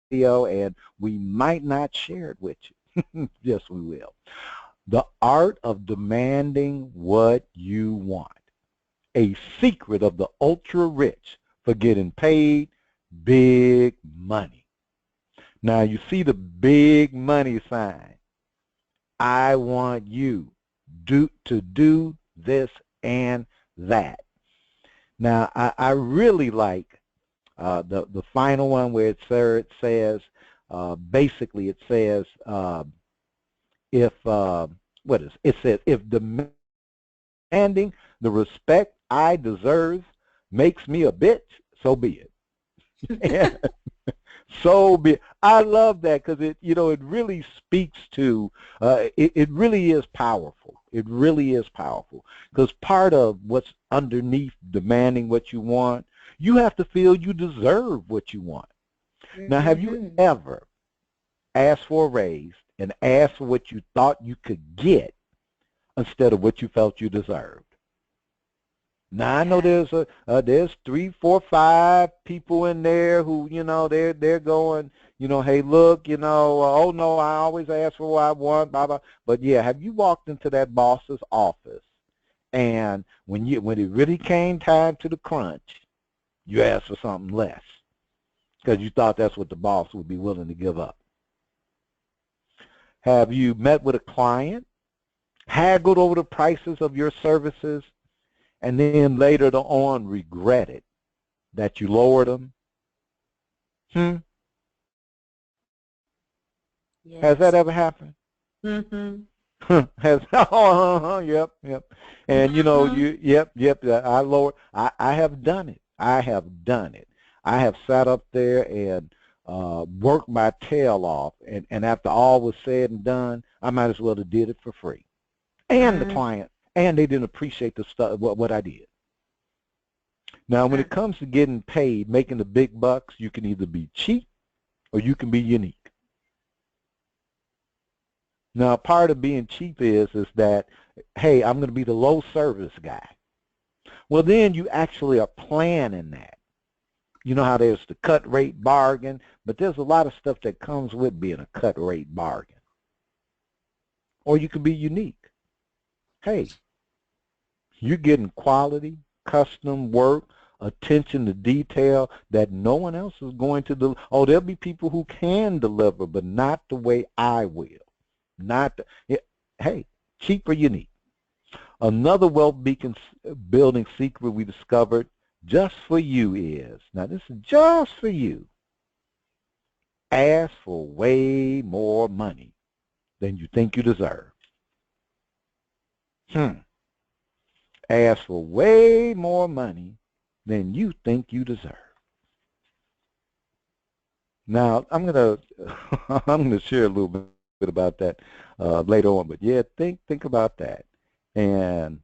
video, and we might not share it with you. Yes, we will. The art of demanding what you want. A secret of the ultra rich for getting paid big money. Now you see the big money sign. I want you to do this and that. Now I really like the final one where it says basically it says if what is it says if demanding the respect I deserve makes me a bitch, so be it. So be it. I love that because it it really speaks to it really is powerful. It really is powerful because part of what's underneath demanding what you want, you have to feel you deserve what you want. Now, have you ever asked for a raise and asked for what you thought you could get instead of what you felt you deserved? Now I know there's 3, 4, 5 people in there who they're going hey look oh no I always ask for what I want blah blah. But yeah, have you walked into that boss's office and when it really came time to the crunch, you asked for something less because you thought that's what the boss would be willing to give up? Have you met with a client, haggled over the prices of your services, and then later on regretted that you lowered them? Yes. Has that ever happened? Has yep. And yep. I have done it. I have done it. I have sat up there and worked my tail off, and after all was said and done, I might as well have did it for free. And the client, and they didn't appreciate the stuff what I did. Now, when it comes to getting paid, making the big bucks, you can either be cheap or you can be unique. Now, part of being cheap is that, hey, I'm going to be the low service guy. Well, then you actually are planning that. You know how there's the cut rate bargain, but there's a lot of stuff that comes with being a cut rate bargain. Or you can be unique. Hey, you're getting quality, custom work, attention to detail that no one else is going to deliver. Oh, there'll be people who can deliver, but not the way I will. Hey, cheap or unique. Another wealth beacon building secret we discovered just for you is, now this is just for you, ask for way more money than you think you deserve. Ask for way more money than you think you deserve. Now, I'm gonna share a little bit about that later on, but yeah, think about that. And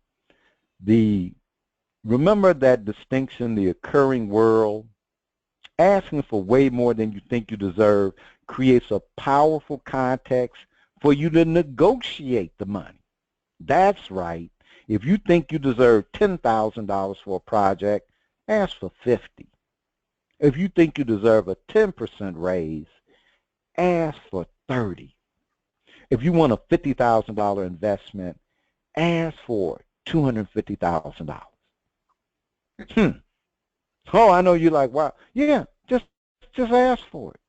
remember that distinction, the occurring world, asking for way more than you think you deserve creates a powerful context for you to negotiate the money. That's right. If you think you deserve $10,000 for a project, ask for 50. If you think you deserve a 10% raise, ask for 30. If you want a $50,000 investment, ask for $250,000. Oh, I know you're like, wow. Yeah, just ask for it.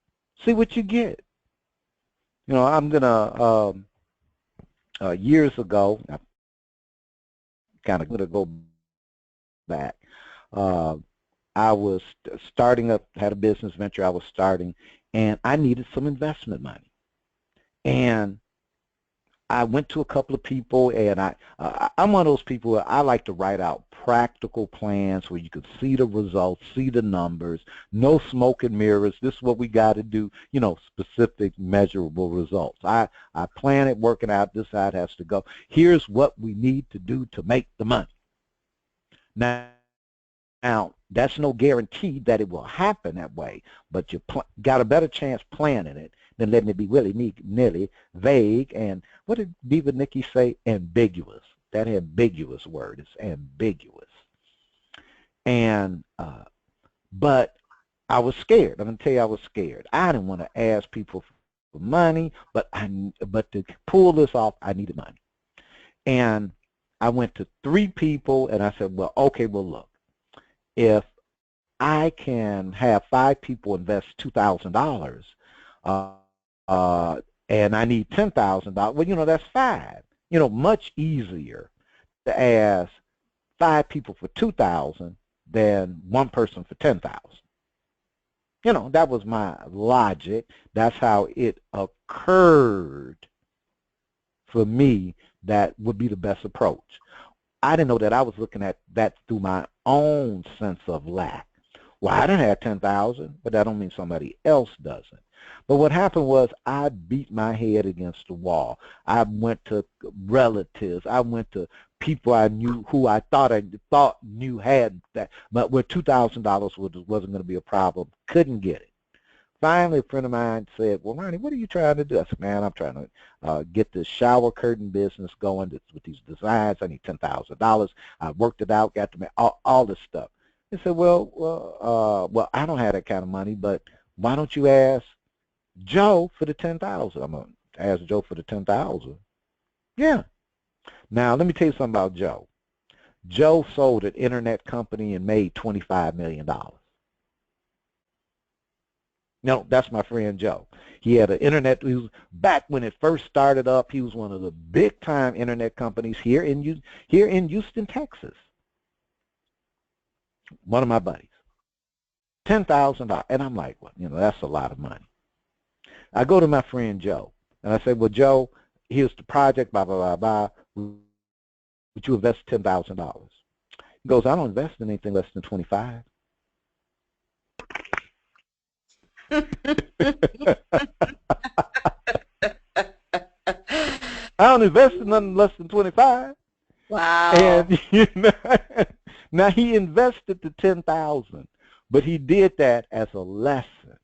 See what you get. I'm gonna years ago, I kind of gonna go back. I was starting up, had a business venture I was starting, and I needed some investment money. And I went to a couple of people, and I'm one of those people where I like to write out practical plans where you can see the results, see the numbers, no smoke and mirrors. This is what we got to do, specific, measurable results. I plan it, working out, this how it has to go. Here's what we need to do to make the money. Now that's no guarantee that it will happen that way, but you got a better chance planning it than letting it be willy-nilly, vague, and what did Diva Nikki say? Ambiguous. That ambiguous word is ambiguous. And but I was scared. I'm going to tell you I was scared. I didn't want to ask people for money, but to pull this off, I needed money. And I went to 3 people, and I said, well, okay, well, look, if I can have 5 people invest $2,000, uh, and I need $10,000, well, that's 5. Much easier to ask 5 people for 2,000 than 1 person for 10,000. That was my logic. That's how it occurred for me. That would be the best approach. I didn't know that I was looking at that through my own sense of lack. Well, I didn't have 10,000, but that don't mean somebody else doesn't. But what happened was I beat my head against the wall. I went to relatives. I went to people I knew who I thought knew had that, but where $2,000 wasn't going to be a problem, couldn't get it. Finally, a friend of mine said, well, Ronnie, what are you trying to do? I said, man, I'm trying to get this shower curtain business going with these designs. I need $10,000. I worked it out, got to all this stuff. He said, well, I don't have that kind of money, but why don't you ask Joe for the 10,000? I'm going to ask Joe for the 10,000. Yeah. Now, let me tell you something about Joe. Joe sold an internet company and made $25 million. No, that's my friend Joe. He had an internet, he was, back when it first started up, he was one of the big time internet companies here in Houston, Texas. One of my buddies. $10,000. And I'm like, well, that's a lot of money. I go to my friend Joe and I say, well, Joe, here's the project, blah, blah, blah, blah. Would you invest $10,000? He goes, I don't invest in anything less than 25. I don't invest in nothing less than 25. Wow. And now he invested the 10,000, but he did that as a lesson.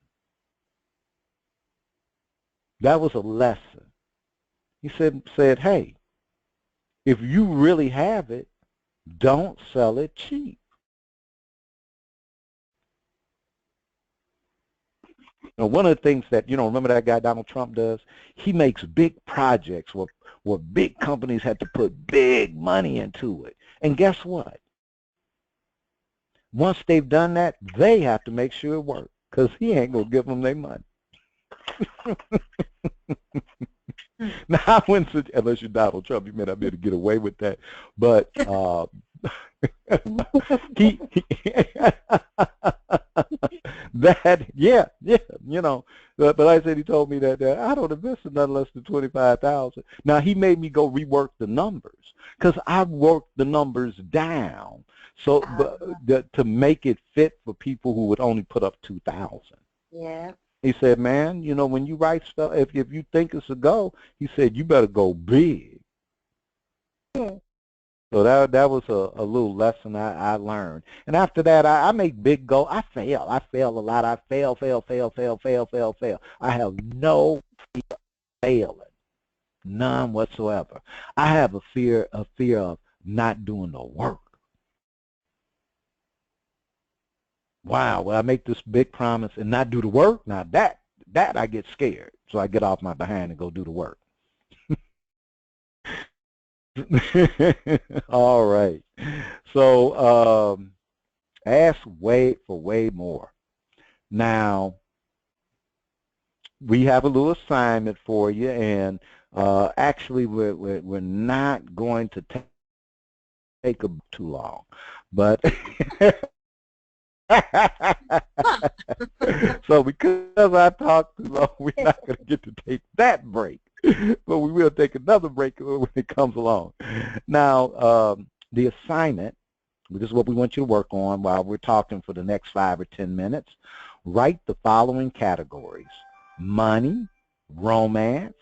That was a lesson. He said, hey, if you really have it, don't sell it cheap. One of the things that, remember that guy Donald Trump does? He makes big projects where big companies had to put big money into it. And guess what? Once they've done that, they have to make sure it works because he ain't going to give them their money. Now, I wouldn't suggest, unless you're Donald Trump, you may not be able to get away with that. But but like I said, he told me that I don't invest in nothing less than 25,000. Now he made me go rework the numbers because I worked the numbers down to make it fit for people who would only put up 2,000. Yeah. He said, man, when you write stuff, if you think it's a go, he said, you better go big. Yeah. So that was a little lesson I learned. And after that, I make big goals. I fail a lot. I fail. I have no fear of failing, none whatsoever. I have a fear of not doing the work. Wow, well, I make this big promise and not do the work? Now that I get scared. So I get off my behind and go do the work. All right. So ask for way more. Now, we have a little assignment for you, and actually we're not going to take too long, but so because I talked too long, we're not going to get to take that break, but we will take another break when it comes along. Now, the assignment, this is what we want you to work on while we're talking for the next 5 or 10 minutes. Write the following categories: money, romance,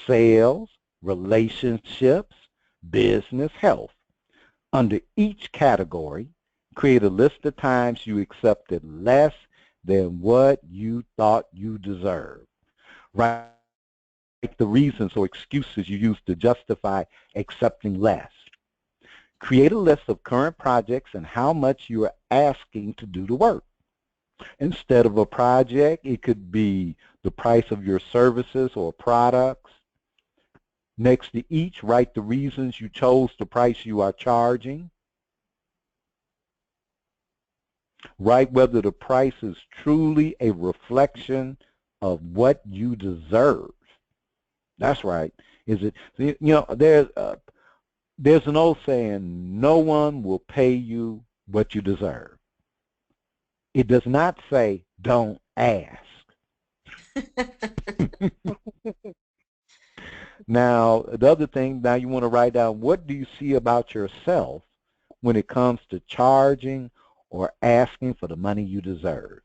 sales, relationships, business, health. Under each category, create a list of times you accepted less than what you thought you deserved. Write the reasons or excuses you used to justify accepting less. Create a list of current projects and how much you are asking to do the work. Instead of a project, it could be the price of your services or products. Next to each, write the reasons you chose the price you are charging. Write whether the price is truly a reflection of what you deserve. That's right. Is it? There's an old saying: no one will pay you what you deserve. It does not say don't ask. Now, the other thing, now you want to write down, what do you see about yourself when it comes to charging or asking for the money you deserve?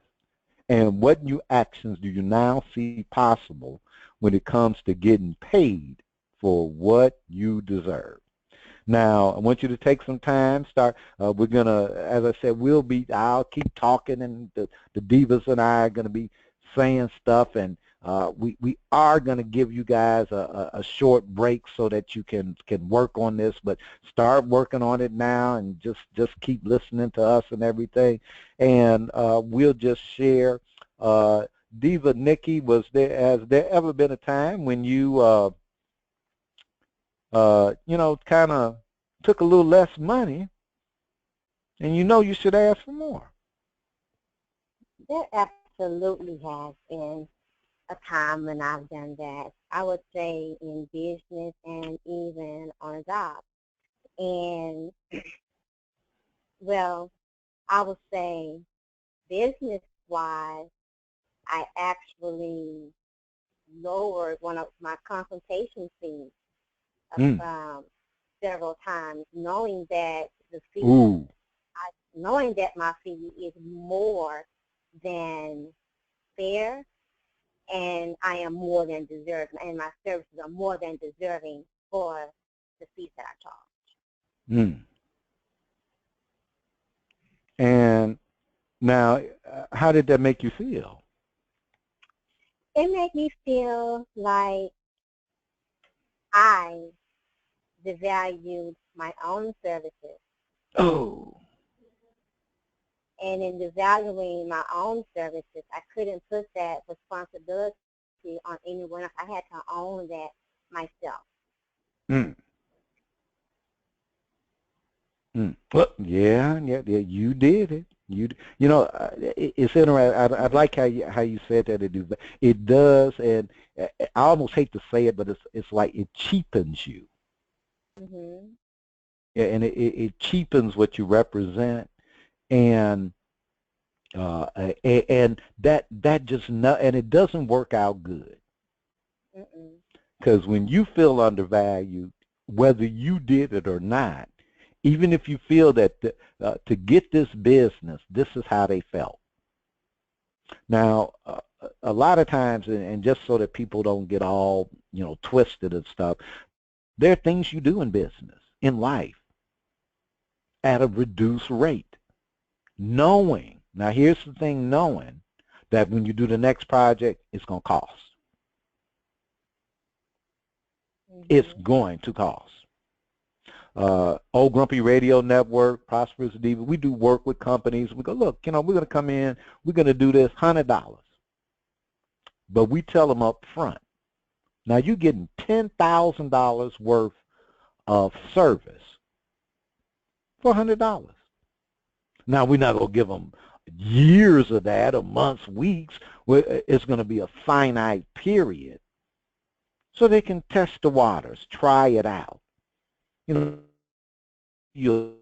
And what new actions do you now see possible when it comes to getting paid for what you deserve? Now, I want you to take some time, we're going to, as I said, I'll keep talking, and the Divas and I are going to be saying stuff, and we are going to give you guys a short break so that you can work on this, but start working on it now, and just keep listening to us and everything, and we'll just share. Diva Nikki, has there ever been a time when you kind of took a little less money, and you should ask for more? There absolutely has been a time when I've done that. I would say in business and even on a job. And, well, I would say business-wise, I actually lowered one of my consultation fees Mm. several times, knowing that the fee, Ooh. knowing that my fee is more than fair, and I am more than deserving, and my services are more than deserving for the fees that I charge. Mm. And now, how did that make you feel? It made me feel like I devalued my own services. Oh. And in devaluing my own services, I couldn't put that responsibility on anyone else. I had to own that myself. Mm. Mm. Well, yeah, you did it. It's interesting. I like how you said that it does, and I almost hate to say it, but it's like it cheapens you. Mhm. Yeah, and it cheapens what you represent, and that just no, and it doesn't work out good, Mm-mm. because when you feel undervalued, whether you did it or not, even if you feel that to get this business, this is how they felt. Now, a lot of times, and just so that people don't get all twisted and stuff, there are things you do in business, in life, at a reduced rate, knowing. Now, here's the thing: knowing that when you do the next project, it's going to cost. It's Mhm. going to cost. Old Grumpy Radio Network, Prosperous Diva, we do work with companies. We go, look, we're going to come in, we're going to do this $100. But we tell them up front, now you're getting $10,000 worth of service for $100. Now, we're not going to give them years of that, or months, weeks. It's going to be a finite period so they can test the waters, try it out. You'll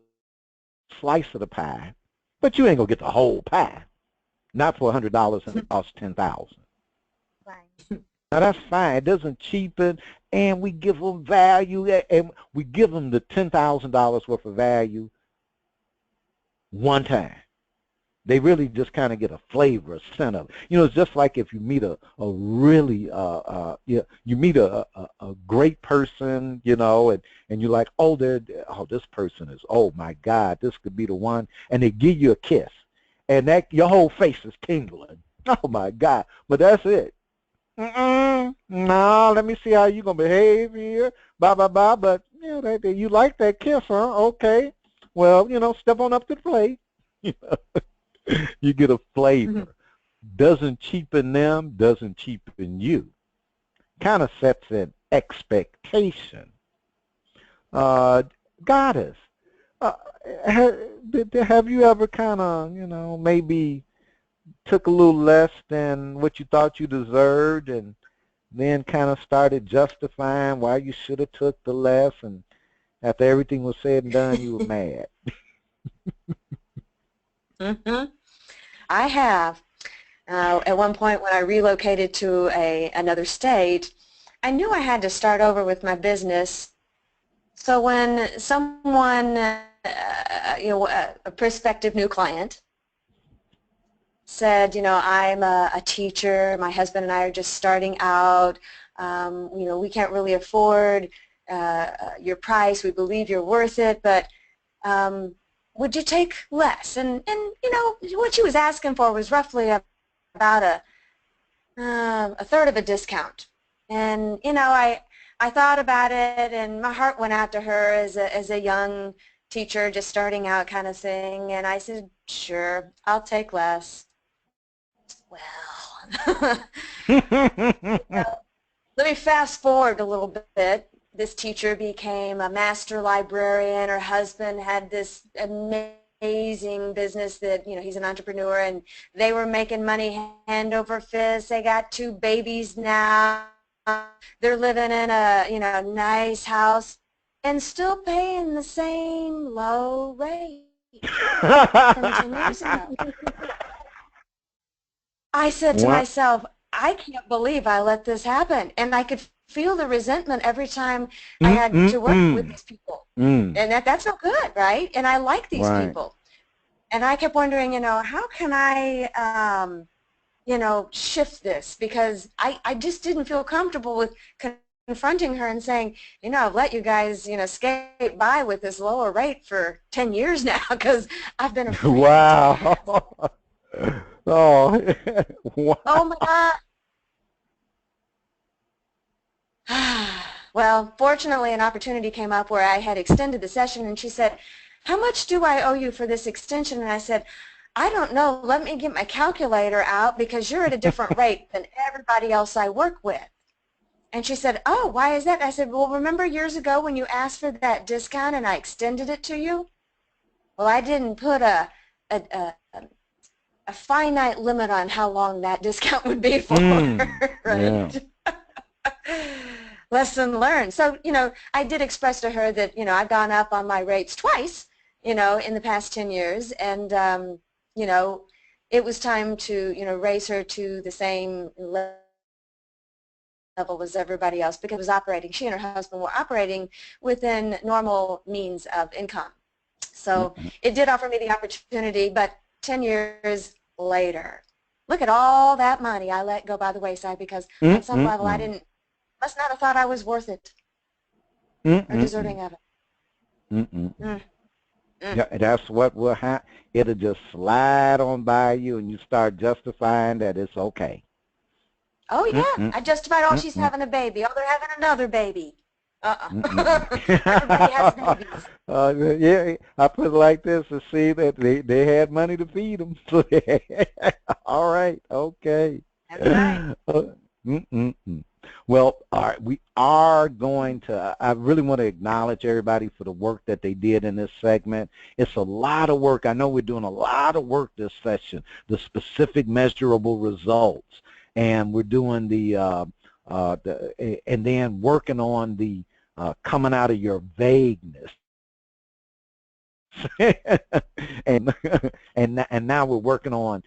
slice of the pie, but you ain't going to get the whole pie. Not for $100 and it costs $10,000. Right. Now that's fine. It doesn't cheapen, and we give them value, and we give them the $10,000 worth of value one time. They really just kind of get a flavor, a scent of it. It's just like if you meet a really, you meet a great person, and you're like, oh, this person is, oh my God, this could be the one, and they give you a kiss, and that your whole face is tingling. Oh my God, but that's it. No, let me see how you gonna behave here. Blah blah blah. But you like that kiss, huh? Okay. Well, step on up to the plate. You get a flavor. Doesn't cheapen them, doesn't cheapen you. Kind of sets an expectation. Uh, Goddess, uh, have you ever kind of, maybe took a little less than what you thought you deserved and then kind of started justifying why you should have took the less, and after everything was said and done, you were mad? I have. At one point when I relocated to another state, I knew I had to start over with my business. So when someone, a prospective new client said, I'm a teacher, my husband and I are just starting out, we can't really afford your price, we believe you're worth it, but would you take less? And what she was asking for was roughly about a third of a discount. And I thought about it, and my heart went out to her as a young teacher just starting out kind of thing, and I said, sure, I'll take less. Well, let me fast forward a little bit. This teacher became a master librarian. Her husband had this amazing business that, he's an entrepreneur, and they were making money hand over fist. They got 2 babies now. They're living in a, nice house and still paying the same low rate from 10 years ago. I said to myself, I can't believe I let this happen. And I could feel the resentment every time I had to work with these people. And that's not good, right? And I like these people. And I kept wondering, how can I, shift this? Because I just didn't feel comfortable with confronting her and saying, I've let you guys, skate by with this lower rate for 10 years now because I've been afraid. Wow. Oh, wow. Oh my God. Well, fortunately, an opportunity came up where I had extended the session, and she said, how much do I owe you for this extension? And I said, I don't know. Let me get my calculator out because you're at a different rate than everybody else I work with. And she said, oh, why is that? And I said, well, remember years ago when you asked for that discount and I extended it to you? Well, I didn't put a finite limit on how long that discount would be for, right? Yeah. Lesson learned. So, I did express to her that, I've gone up on my rates twice, in the past 10 years, and, it was time to, raise her to the same level as everybody else because she and her husband were operating within normal means of income. So it did offer me the opportunity, but 10 years later, look at all that money I let go by the wayside because on some level I must not have thought I was worth it or deserving of it. Yeah, that's what will happen. It'll just slide on by you and you start justifying that it's okay. Oh, yeah. I justified, oh, she's having a baby. Oh, they're having another baby. Everybody has babies. Yeah, I put it like this to see that they had money to feed them. So all right, okay. That's right. Well, all right, we are going to, I really want to acknowledge everybody for the work that they did in this segment. It's a lot of work. I know we're doing a lot of work this session, the specific measurable results. And we're doing and then working on the coming out of your vagueness. and now we're working on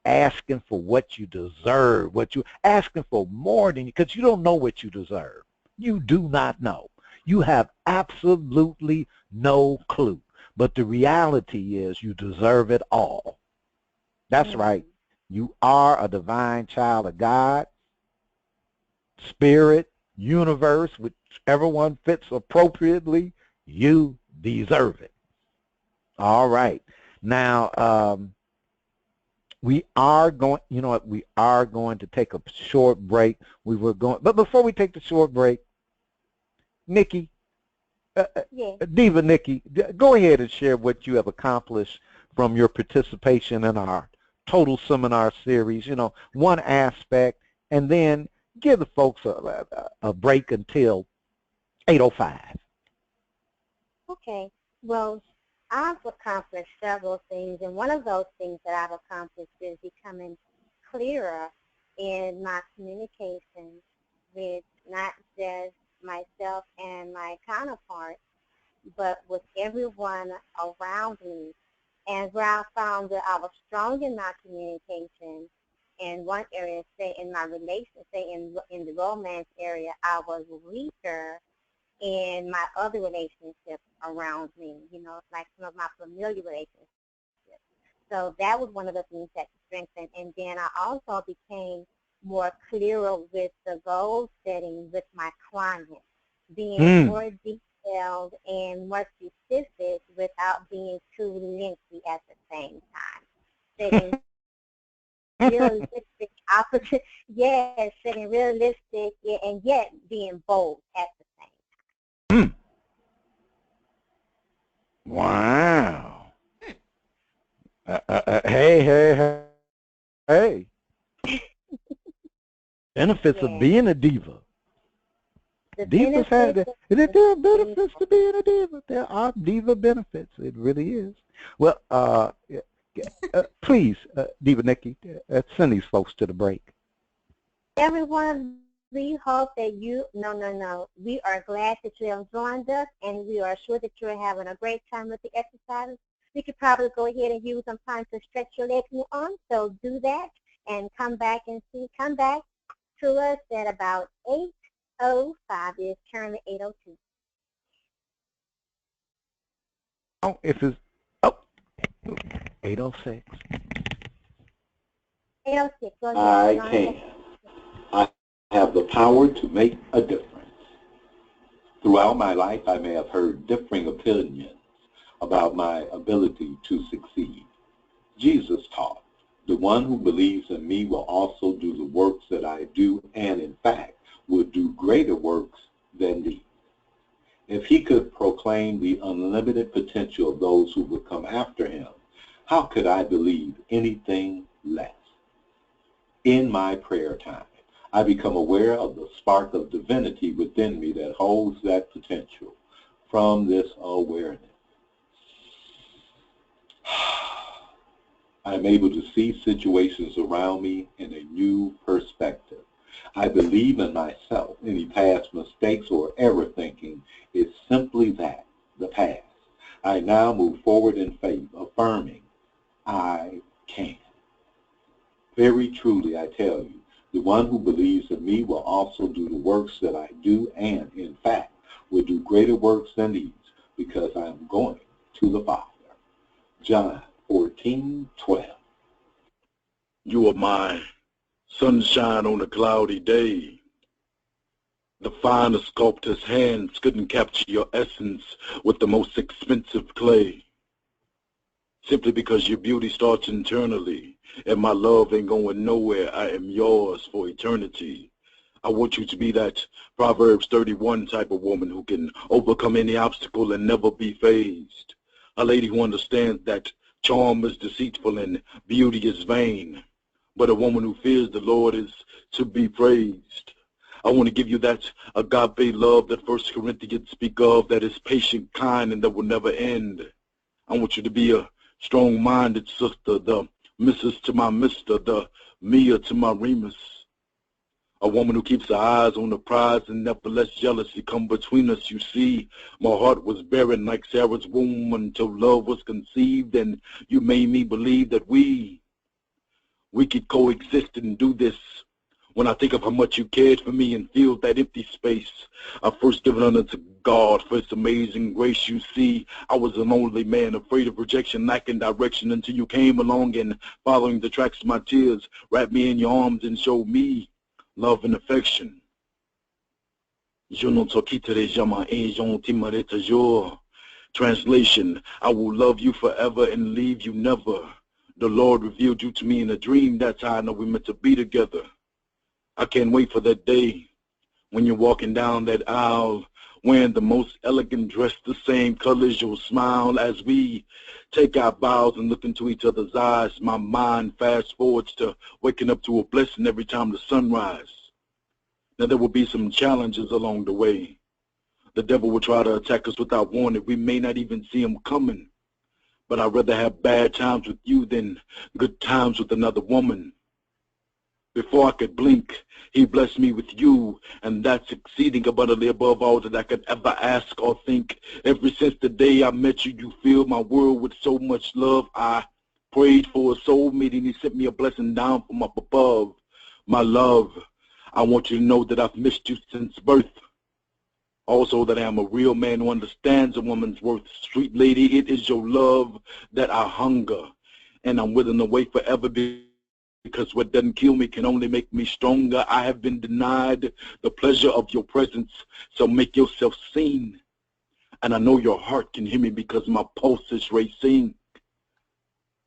asking for what you deserve, asking for more than because you don't know what you deserve. You do not know. You have absolutely no clue. But the reality is you deserve it all. That's right. You are a divine child of God, spirit, universe, whichever one fits appropriately. You deserve it. All right. Now, we are going, we are going to take a short break. But before we take the short break, Nikki, Yeah. Diva Nikki, go ahead and share what you have accomplished from your participation in our total seminar series, one aspect, and then give the folks a break until 8:05. Okay. Well, I've accomplished several things, and one of those things that I've accomplished is becoming clearer in my communication with not just myself and my counterparts, but with everyone around me. And where I found that I was strong in my communication in one area, say in my relationship, say in the romance area, I was weaker in my other relationships around me, like some of my familiar relationships. So that was one of the things that strengthened. And then I also became more clearer with the goal setting with my clients, being more detailed and more specific without being too lengthy at the same time. Setting realistic opposite, yes, setting realistic and yet being bold at the same time. Wow. Hey. Benefits of being a diva. Divas have there are benefits to being a diva. There are diva benefits. It really is. Well, please, Diva Nikki, send these folks to the break. Everyone, we hope that we are glad that you have joined us, and we are sure that you're having a great time with the exercises. We could probably go ahead and use some time to stretch your legs and your arms, so do that, and come back to us at about 8:05. It's currently 8:02. Oh, 8:06. 8:06. Go ahead. I can. I have the power to make a difference. Throughout my life, I may have heard differing opinions about my ability to succeed. Jesus taught, the one who believes in me will also do the works that I do, and in fact, will do greater works than these. If he could proclaim the unlimited potential of those who would come after him, how could I believe anything less? In my prayer time, I become aware of the spark of divinity within me that holds that potential. From this awareness, I am able to see situations around me in a new perspective. I believe in myself. Any past mistakes or error thinking is simply that, the past. I now move forward in faith, affirming, I can. Very truly, I tell you, the one who believes in me will also do the works that I do, and in fact, will do greater works than these, because I am going to the Father. John 14:12. You are my sunshine on a cloudy day. The finest sculptor's hands couldn't capture your essence with the most expensive clay. Simply because your beauty starts internally, and my love ain't going nowhere, I am yours for eternity. I want you to be that Proverbs 31 type of woman who can overcome any obstacle and never be fazed. A lady who understands that charm is deceitful and beauty is vain, but a woman who fears the Lord is to be praised. I want to give you that agape love that 1 Corinthians speak of, that is patient, kind, and that will never end. I want you to be a strong-minded sister, the Mrs. to my Mr., the Mia to my Remus. A woman who keeps her eyes on the prize and never lets jealousy come between us. You see, my heart was barren like Sarah's womb until love was conceived, and you made me believe that we could coexist and do this. When I think of how much you cared for me and feel that empty space, I first given honor to God for His amazing grace. You see, I was an only man, afraid of rejection, lacking direction, until you came along and, following the tracks of my tears, wrapped me in your arms and showed me love and affection. Je ne te quitterai jamais et je t'aimerai toujours. Translation, I will love you forever and leave you never. The Lord revealed you to me in a dream. That's how I know we're meant to be together. I can't wait for that day when you're walking down that aisle, wearing the most elegant dress, the same color as your smile. As we take our bows and look into each other's eyes, my mind fast forwards to waking up to a blessing every time the sun rises. Now there will be some challenges along the way. The devil will try to attack us without warning. We may not even see him coming. But I'd rather have bad times with you than good times with another woman. Before I could blink, he blessed me with you, and that's exceeding abundantly above all that I could ever ask or think. Ever since the day I met you, you filled my world with so much love. I prayed for a soulmate, and he sent me a blessing down from up above. My love, I want you to know that I've missed you since birth. Also that I am a real man who understands a woman's worth. Sweet lady, it is your love that I hunger, and I'm willing to wait forever because what doesn't kill me can only make me stronger. I have been denied the pleasure of your presence, so make yourself seen. And I know your heart can hear me because my pulse is racing.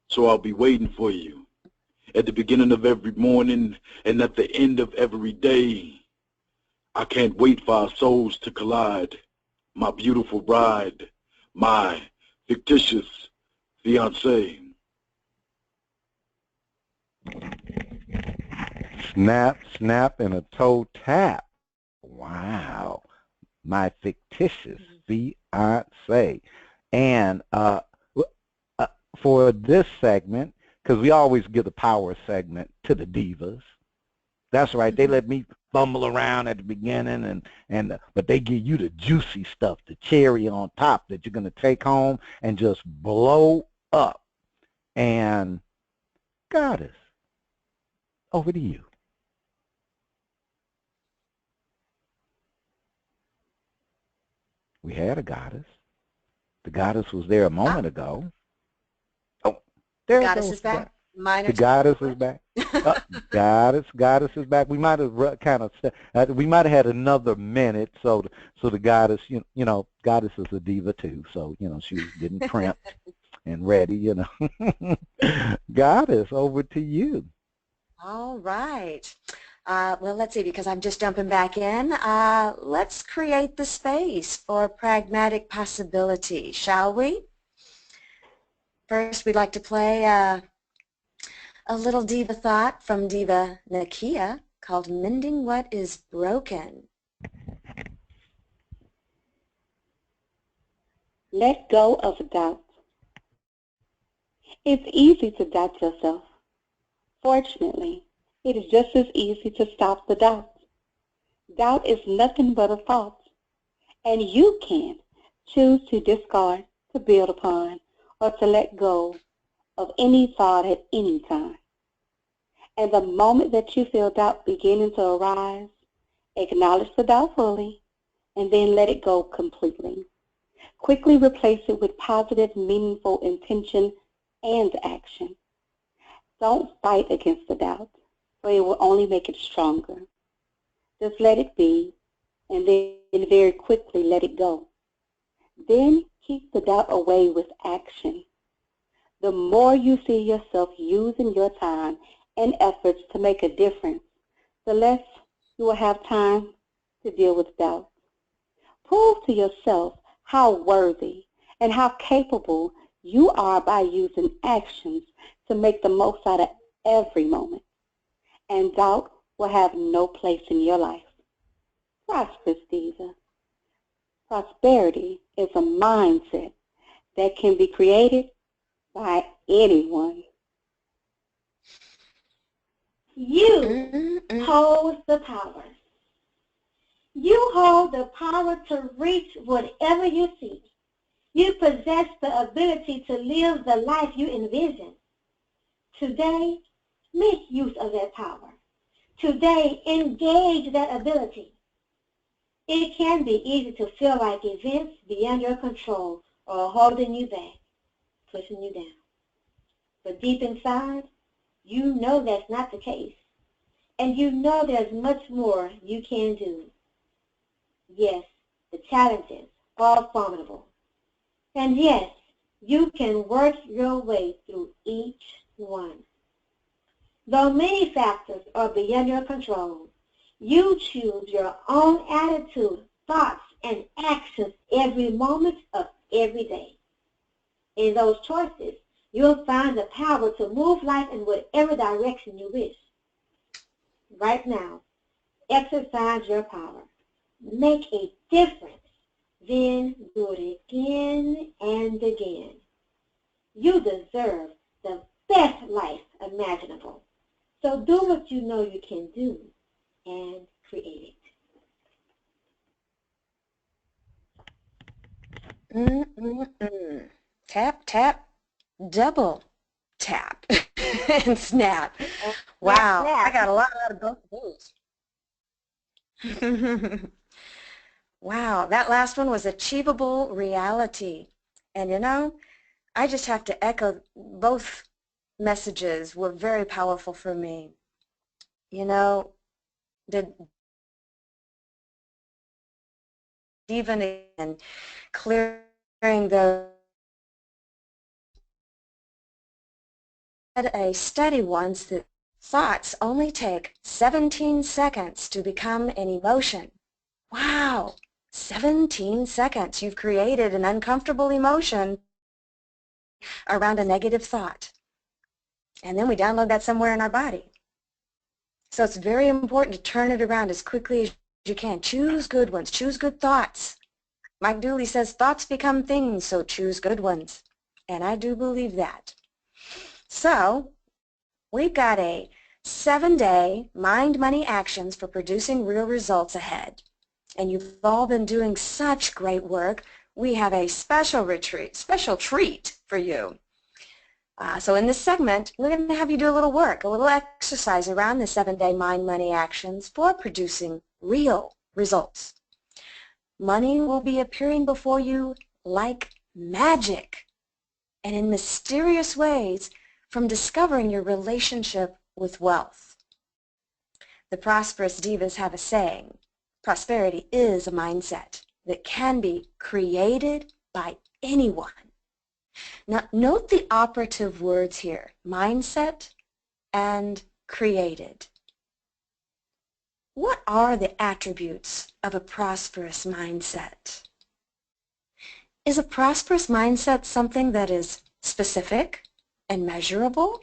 So I'll be waiting for you at the beginning of every morning and at the end of every day. I can't wait for our souls to collide. My beautiful bride, my fictitious fiancé. Snap, snap, and a toe tap. Wow. My fictitious fiancé. And for this segment, because we always give the power segment to the divas. That's right. They let me fumble around at the beginning, but they give you the juicy stuff, the cherry on top that you're going to take home and just blow up. And Goddess, over to you. We had a goddess. The goddess was there a moment ago. Oh, there Goddess is back. The goddess is back. Goddess is back. We might have we might have had another minute, so the goddess, you know, goddess is a diva too, so you know she was getting primped and ready, you know. Goddess, over to you. All right. Well, let's see, because I'm just jumping back in. Let's create the space for pragmatic possibility, shall we? First, we'd like to play a little diva thought from Diva Nakia called Mending What Is Broken. Let go of doubt. It's easy to doubt yourself. Fortunately, it is just as easy to stop the doubt. Doubt is nothing but a thought, and you can choose to discard, to build upon, or to let go of any thought at any time. And the moment that you feel doubt beginning to arise, acknowledge the doubt fully, and then let it go completely. Quickly replace it with positive, meaningful intention and action. Don't fight against the doubt, for it will only make it stronger. Just let it be, and then very quickly let it go. Then keep the doubt away with action. The more you see yourself using your time and efforts to make a difference, the less you will have time to deal with doubt. Prove to yourself how worthy and how capable you are by using actions to make the most out of every moment. And doubt will have no place in your life. Prosperous Diva. Prosperity is a mindset that can be created by anyone. You hold the power. You hold the power to reach whatever you seek. You possess the ability to live the life you envision. Today, make use of that power. Today, engage that ability. It can be easy to feel like events beyond your control are holding you back, pushing you down. But deep inside, you know that's not the case. And you know there's much more you can do. Yes, the challenges are formidable. And yes, you can work your way through each one. Though many factors are beyond your control, you choose your own attitude, thoughts, and actions every moment of every day. In those choices, you'll find the power to move life in whatever direction you wish. Right now, exercise your power. Make a difference. Then do it again and again. You deserve the best life imaginable. So do what you know you can do and create it. Tap, tap, double tap and snap. Wow, snap. I got a lot out of both of those. Wow, that last one was achievable reality. And you know, I just have to echo both messages were very powerful for me. You know, the even in clearing the a study once that thoughts only take 17 seconds to become an emotion. Wow, 17 seconds. You've created an uncomfortable emotion around a negative thought. And then we download that somewhere in our body. So it's very important to turn it around as quickly as you can. Choose good ones. Choose good thoughts. Mike Dooley says thoughts become things, so choose good ones. And I do believe that. So we've got a 7-day mind money actions for producing real results ahead. And you've all been doing such great work. We have a special treat for you. So in this segment, we're going to have you do a little work, a little exercise around the 7-day mind money actions for producing real results. Money will be appearing before you like magic and in mysterious ways from discovering your relationship with wealth. The Prosperous Divas have a saying, prosperity is a mindset that can be created by anyone. Now, note the operative words here, mindset and created. What are the attributes of a prosperous mindset? Is a prosperous mindset something that is specific and measurable?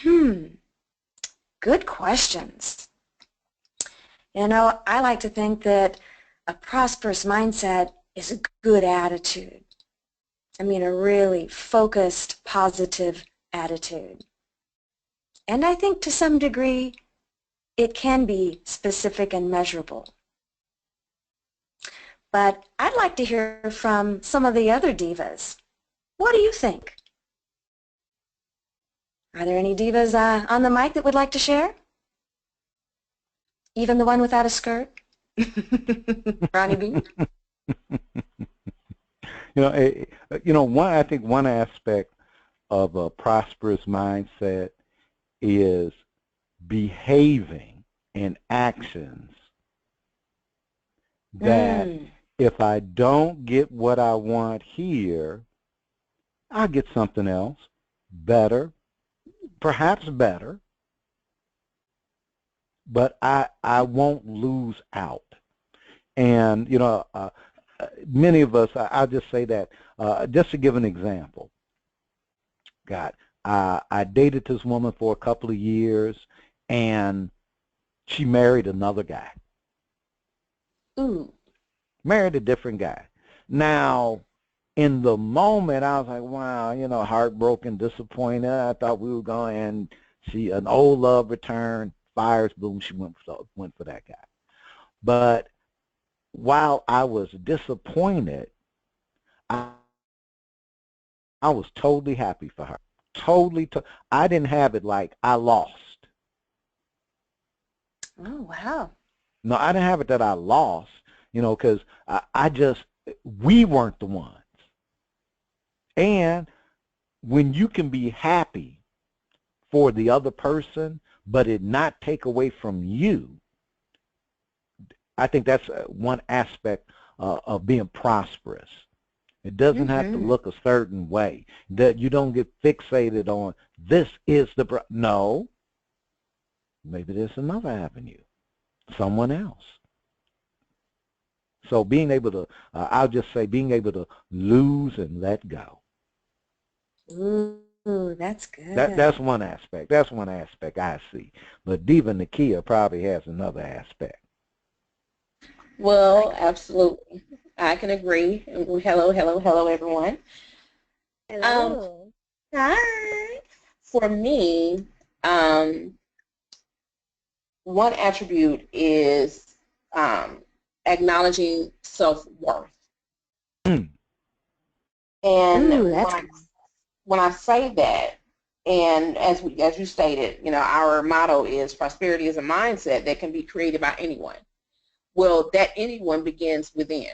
Good questions. You know, I like to think that a prosperous mindset is a good attitude. I mean, a really focused, positive attitude. And I think to some degree, it can be specific and measurable. But I'd like to hear from some of the other divas. What do you think? Are there any divas on the mic that would like to share? Even the one without a skirt? Ronnie B? I think one aspect of a prosperous mindset is behaving in actions that if I don't get what I want here, I'll get something else better, perhaps better, but I won't lose out. And, many of us, I'll just say that, just to give an example, I dated this woman for a couple of years, and she married another guy. Ooh. Married a different guy. Now, in the moment, I was like, wow, heartbroken, disappointed. I thought we were going, and an old love returned, fires, boom, she went for that guy. But while I was disappointed, I was totally happy for her. I didn't have it like I lost. Oh, wow. No, I didn't have it that I lost, because we weren't the ones. And when you can be happy for the other person, but it not take away from you, I think that's one aspect of being prosperous. It doesn't have to look a certain way. That you don't get fixated on this is no. Maybe there's another avenue. Someone else. So being able to, I'll just say being able to lose and let go. Ooh, that's That's good. one aspect. That's one aspect I see. But Diva Nakia probably has another aspect. Well, absolutely. I can agree. Hello, hello, hello, everyone. Um, Hello. Hi. For me, um, one attribute is acknowledging self-worth. Mm. And Ooh, that's when I say that, and as you stated, our motto is prosperity is a mindset that can be created by anyone. Well, that anyone begins within.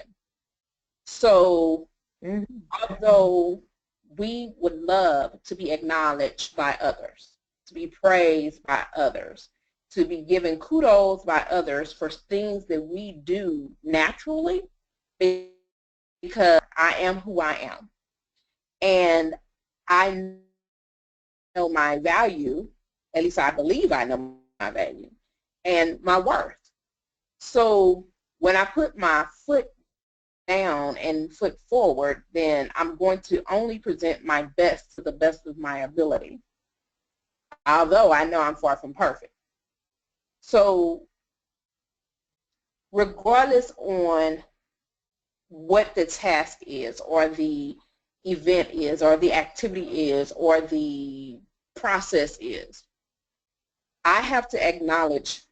So although we would love to be acknowledged by others, to be praised by others, to be given kudos by others for things that we do naturally, because I am who I am. And I know my value, at least I believe I know my value, and my worth. So when I put my foot down and foot forward, then I'm going to only present my best to the best of my ability, although I know I'm far from perfect. So regardless on what the task is or the event is or the activity is or the process is, I have to acknowledge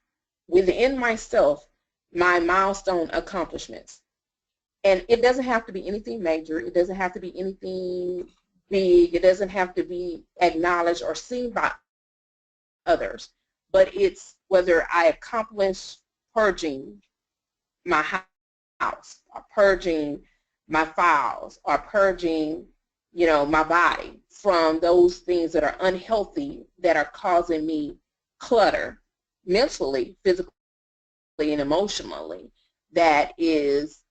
within myself my milestone accomplishments. And it doesn't have to be anything major. It doesn't have to be anything big. It doesn't have to be acknowledged or seen by others. But it's whether I accomplish purging my house or purging my files or purging, my body from those things that are unhealthy that are causing me clutter mentally, physically, and emotionally, that is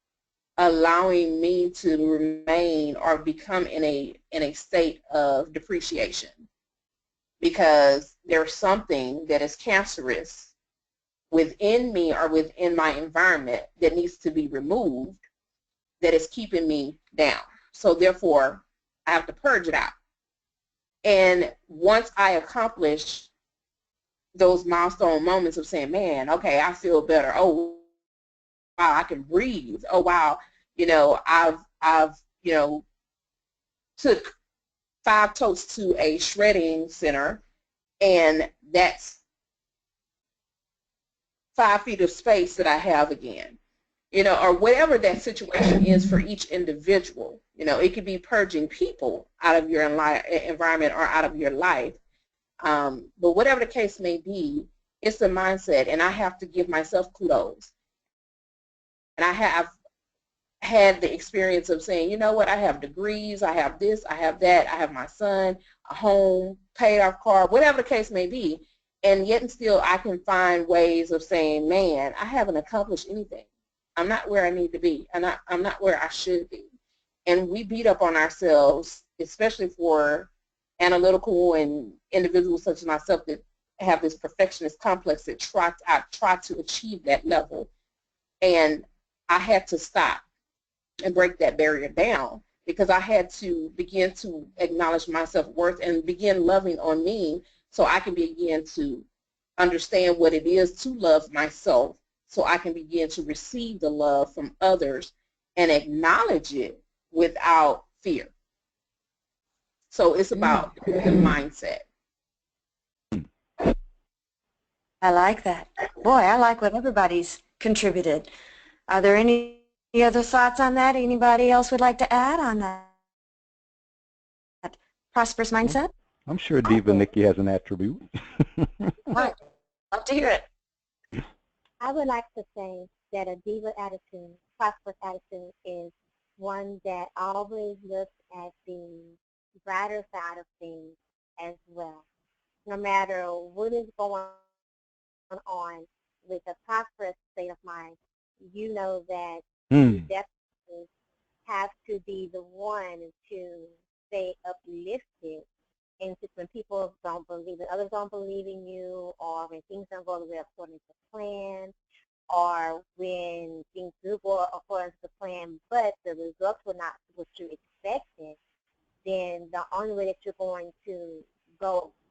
allowing me to remain or become in a state of depreciation, because there's something that is cancerous within me or within my environment that needs to be removed, that is keeping me down. So therefore, I have to purge it out. And once I accomplish those milestone moments of saying, man, okay, I feel better. Oh, wow, I can breathe. Oh, wow, I've took 5 totes to a shredding center, and that's 5 feet of space that I have again. Or whatever that situation is for each individual. It could be purging people out of your environment or out of your life. But whatever the case may be, it's a mindset, and I have to give myself kudos. And I have had the experience of saying, you know what, I have degrees, I have this, I have that, I have my son, a home, paid off car, whatever the case may be, and yet and still I can find ways of saying, man, I haven't accomplished anything. I'm not where I need to be. I'm not where I should be. And we beat up on ourselves, especially for analytical and individuals such as myself that have this perfectionist complex that try to achieve that level. And I had to stop and break that barrier down, because I had to begin to acknowledge my self-worth and begin loving on me, so I can begin to understand what it is to love myself, so I can begin to receive the love from others and acknowledge it without fear. So it's about the mindset. I like that. Boy, I like what everybody's contributed. Are there any other thoughts on that? Anybody else would like to add on that? Prosperous mindset? I'm sure Diva Nikki has an attribute. Right. Love to hear it. I would like to say that a diva attitude, prosperous attitude, is one that always looks at the brighter side of things as well. No matter what is going on with a prosperous state of mind, you know that you definitely have to be the one to stay uplifted. And when people don't believe it, others don't believe in you, or when things don't go the way according to plan, or when things do go according to the plan, but the results were not what you expected, then the only way that you're going to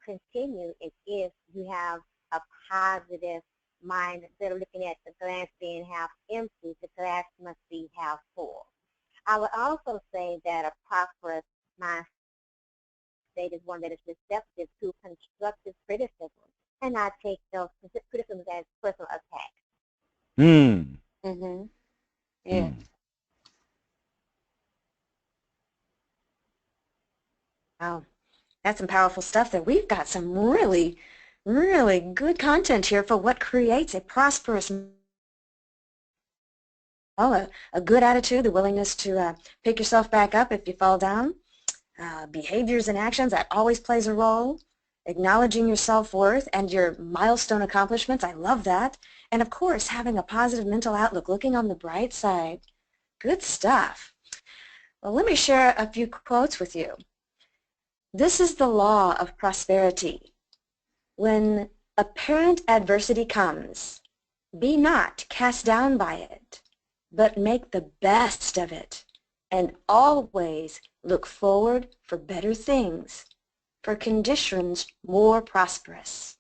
continue is if you have a positive mind. Instead of looking at the glass being half empty, the glass must be half full. I would also say that a prosperous mind state is one that is receptive to constructive criticism and not take those criticisms as personal attacks. Mm-hmm. Yeah. Wow. That's some powerful stuff there. We've got some really, really good content here for what creates a prosperous, a good attitude, the willingness to pick yourself back up if you fall down, behaviors and actions, that always plays a role, acknowledging your self-worth and your milestone accomplishments, I love that, and of course having a positive mental outlook, looking on the bright side. Good stuff. Well, let me share a few quotes with you. This is the law of prosperity. When apparent adversity comes, be not cast down by it, but make the best of it, and always look forward for better things, for conditions more prosperous.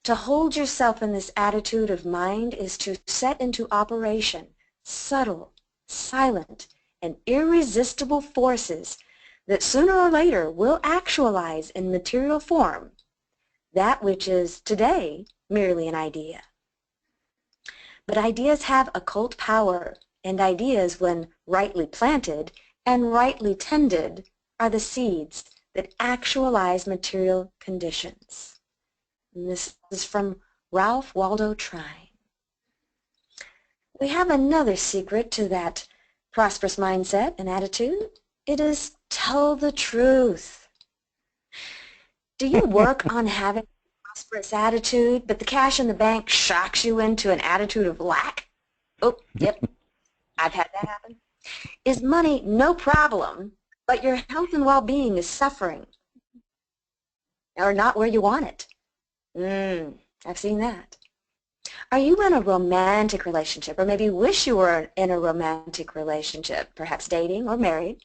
To hold yourself in this attitude of mind is to set into operation subtle, silent, and irresistible forces that sooner or later will actualize in material form that which is today merely an idea. But ideas have occult power, and ideas, when rightly planted and rightly tended, are the seeds that actualize material conditions. And this is from Ralph Waldo Trine. We have another secret to that prosperous mindset and attitude. It is tell the truth. Do you work on having a prosperous attitude, but the cash in the bank shocks you into an attitude of lack? Oh, yep, I've had that happen. Is money no problem, but your health and well-being is suffering or not where you want it? I've seen that. Are you in a romantic relationship, or maybe wish you were in a romantic relationship, perhaps dating or married,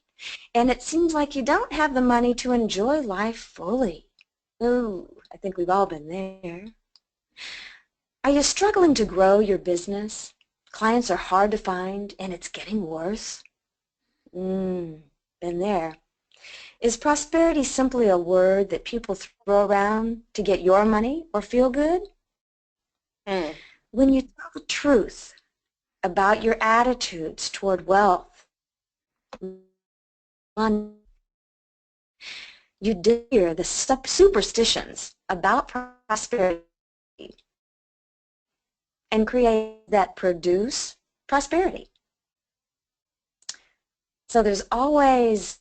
and it seems like you don't have the money to enjoy life fully? Ooh, I think we've all been there. Are you struggling to grow your business? Clients are hard to find, and it's getting worse? Been there. Is prosperity simply a word that people throw around to get your money or feel good? When you tell the truth about your attitudes toward wealth, money, you dare the superstitions about prosperity and create that produce prosperity. So there's always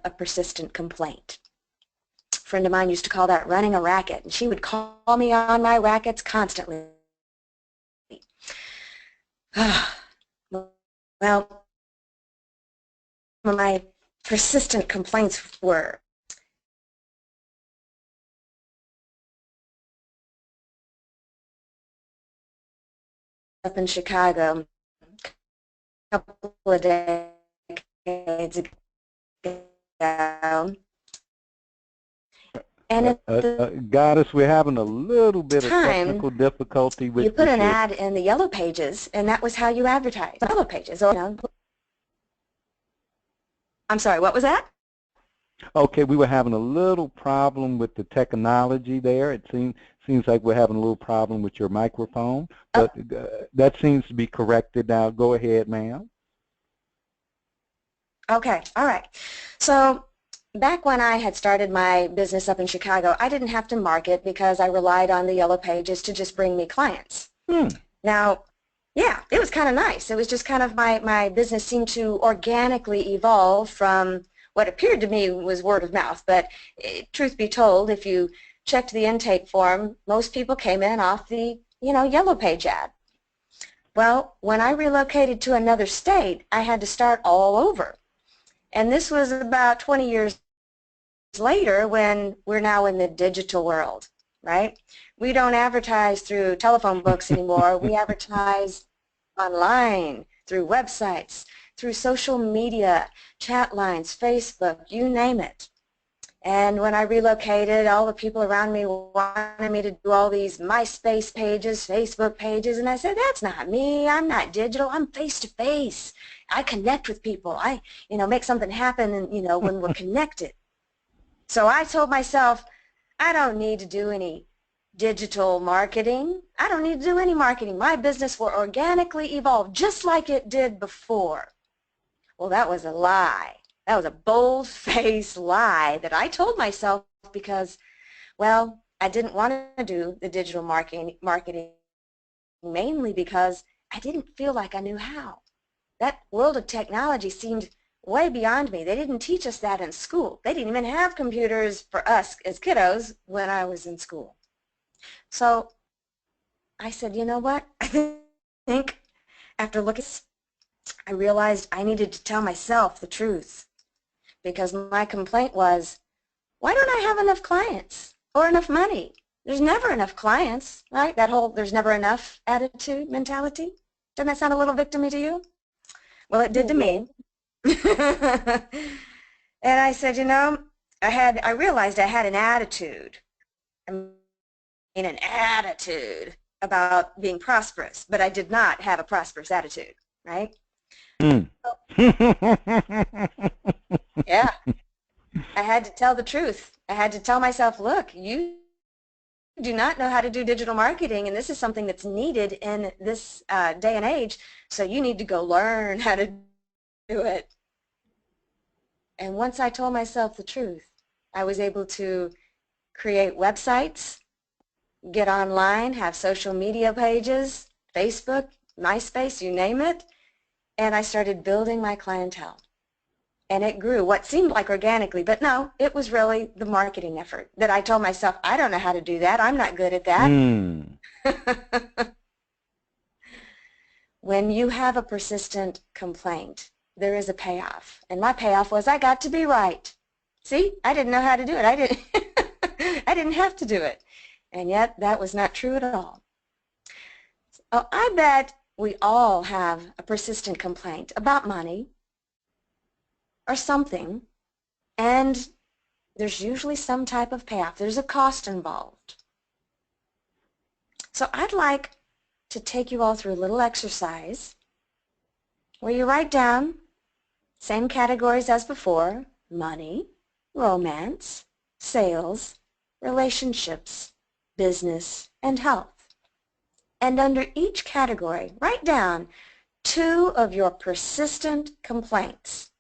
a persistent complaint. A friend of mine used to call that running a racket, and she would call me on my rackets constantly. Well, my persistent complaints were up in Chicago a couple of decades ago. And Goddess, we're having a little bit of technical difficulty with you put an ad in the Yellow Pages, and that was how you advertised. Yellow Pages, or I'm sorry, what was that? Okay, we were having a little problem with the technology there. It seems like we're having a little problem with your microphone, but that seems to be corrected now. Go ahead, ma'am. Okay, all right. So back when I had started my business up in Chicago, I didn't have to market because I relied on the Yellow Pages to just bring me clients. Now, yeah, it was kind of nice. It was just kind of my business seemed to organically evolve from what appeared to me was word of mouth. But truth be told, if you checked the intake form, most people came in off the, Yellow Page ad. Well, when I relocated to another state, I had to start all over. And this was about 20 years later when we're now in the digital world, right? We don't advertise through telephone books anymore. We advertise online, through websites, through social media, chat lines, Facebook, you name it. And when I relocated, all the people around me wanted me to do all these MySpace pages, Facebook pages, and I said, that's not me. I'm not digital. I'm face-to-face. I connect with people. I, make something happen, and, when we're connected. So I told myself, I don't need to do any digital marketing. I don't need to do any marketing. My business will organically evolve just like it did before. Well, that was a lie. That was a bold-faced lie that I told myself because, well, I didn't want to do the digital marketing mainly because I didn't feel like I knew how. That world of technology seemed way beyond me. They didn't teach us that in school. They didn't even have computers for us as kiddos when I was in school. So I said, you know what? I think after looking, I realized I needed to tell myself the truth. Because my complaint was, why don't I have enough clients or enough money? There's never enough clients, right? That whole there's never enough attitude, mentality. Doesn't that sound a little victim-y to you? Well, it did to me. And I said, I realized I had an attitude. An attitude about being prosperous, but I did not have a prosperous attitude, right? Mm. Yeah, I had to tell the truth. I had to tell myself, look, you do not know how to do digital marketing, and this is something that's needed in this day and age, so you need to go learn how to do it. And once I told myself the truth, I was able to create websites, get online, have social media pages, Facebook, MySpace, you name it, and I started building my clientele. And it grew, what seemed like organically, but no, it was really the marketing effort that I told myself, I don't know how to do that. I'm not good at that. Mm. When you have a persistent complaint, there is a payoff. And my payoff was I got to be right. See, I didn't know how to do it. I didn't have to do it. And yet that was not true at all. So I bet we all have a persistent complaint about money or something, and there's usually some type of payoff. There's a cost involved. So I'd like to take you all through a little exercise where you write down same categories as before: money, romance, sales, relationships, business, and health. And under each category, write down 2 of your persistent complaints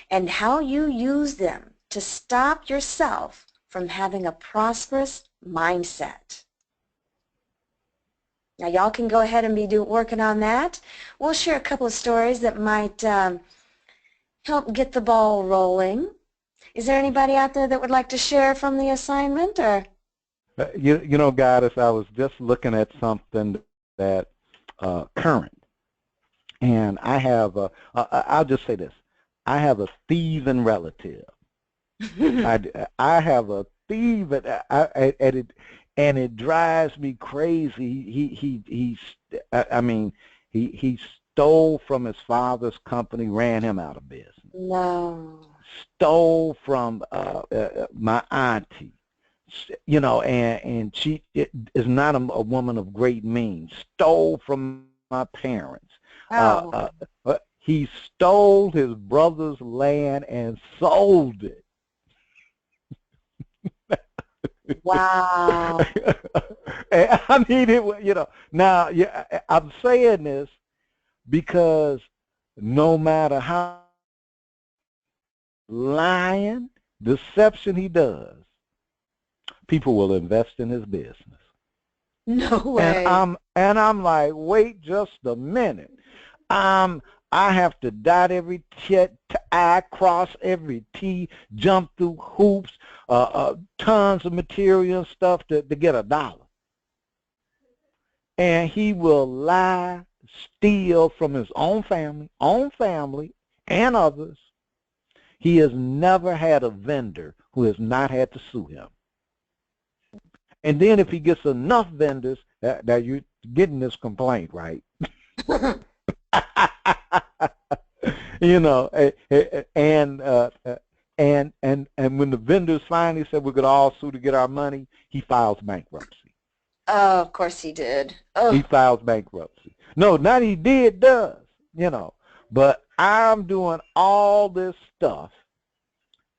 and how you use them to stop yourself from having a prosperous mindset. Now y'all can go ahead and be working on that. We'll share a couple of stories that might help get the ball rolling. Is there anybody out there that would like to share from the assignment? Or Goddess, I was just looking at something that current, and I have I'll just say this. I have a thieving relative. I have a thief, and it drives me crazy. He stole from his father's company, ran him out of business. No. Stole from my auntie, and she is not a woman of great means. Stole from my parents. Oh. He stole his brother's land and sold it. Wow. And I mean, now, I'm saying this because no matter how lying, deception he does, people will invest in his business. No way. And I'm like, wait just a minute. I have to dot every I, cross every T, jump through hoops, tons of material and stuff to get $1. And he will lie, steal from his own family, and others. He has never had a vendor who has not had to sue him. And then if he gets enough vendors that you're getting this complaint, right? You know, and when the vendors finally said we're going to all sue to get our money, he files bankruptcy. Oh, of course he did. Oh. He files bankruptcy. No, not he did, does, you know. But I'm doing all this stuff,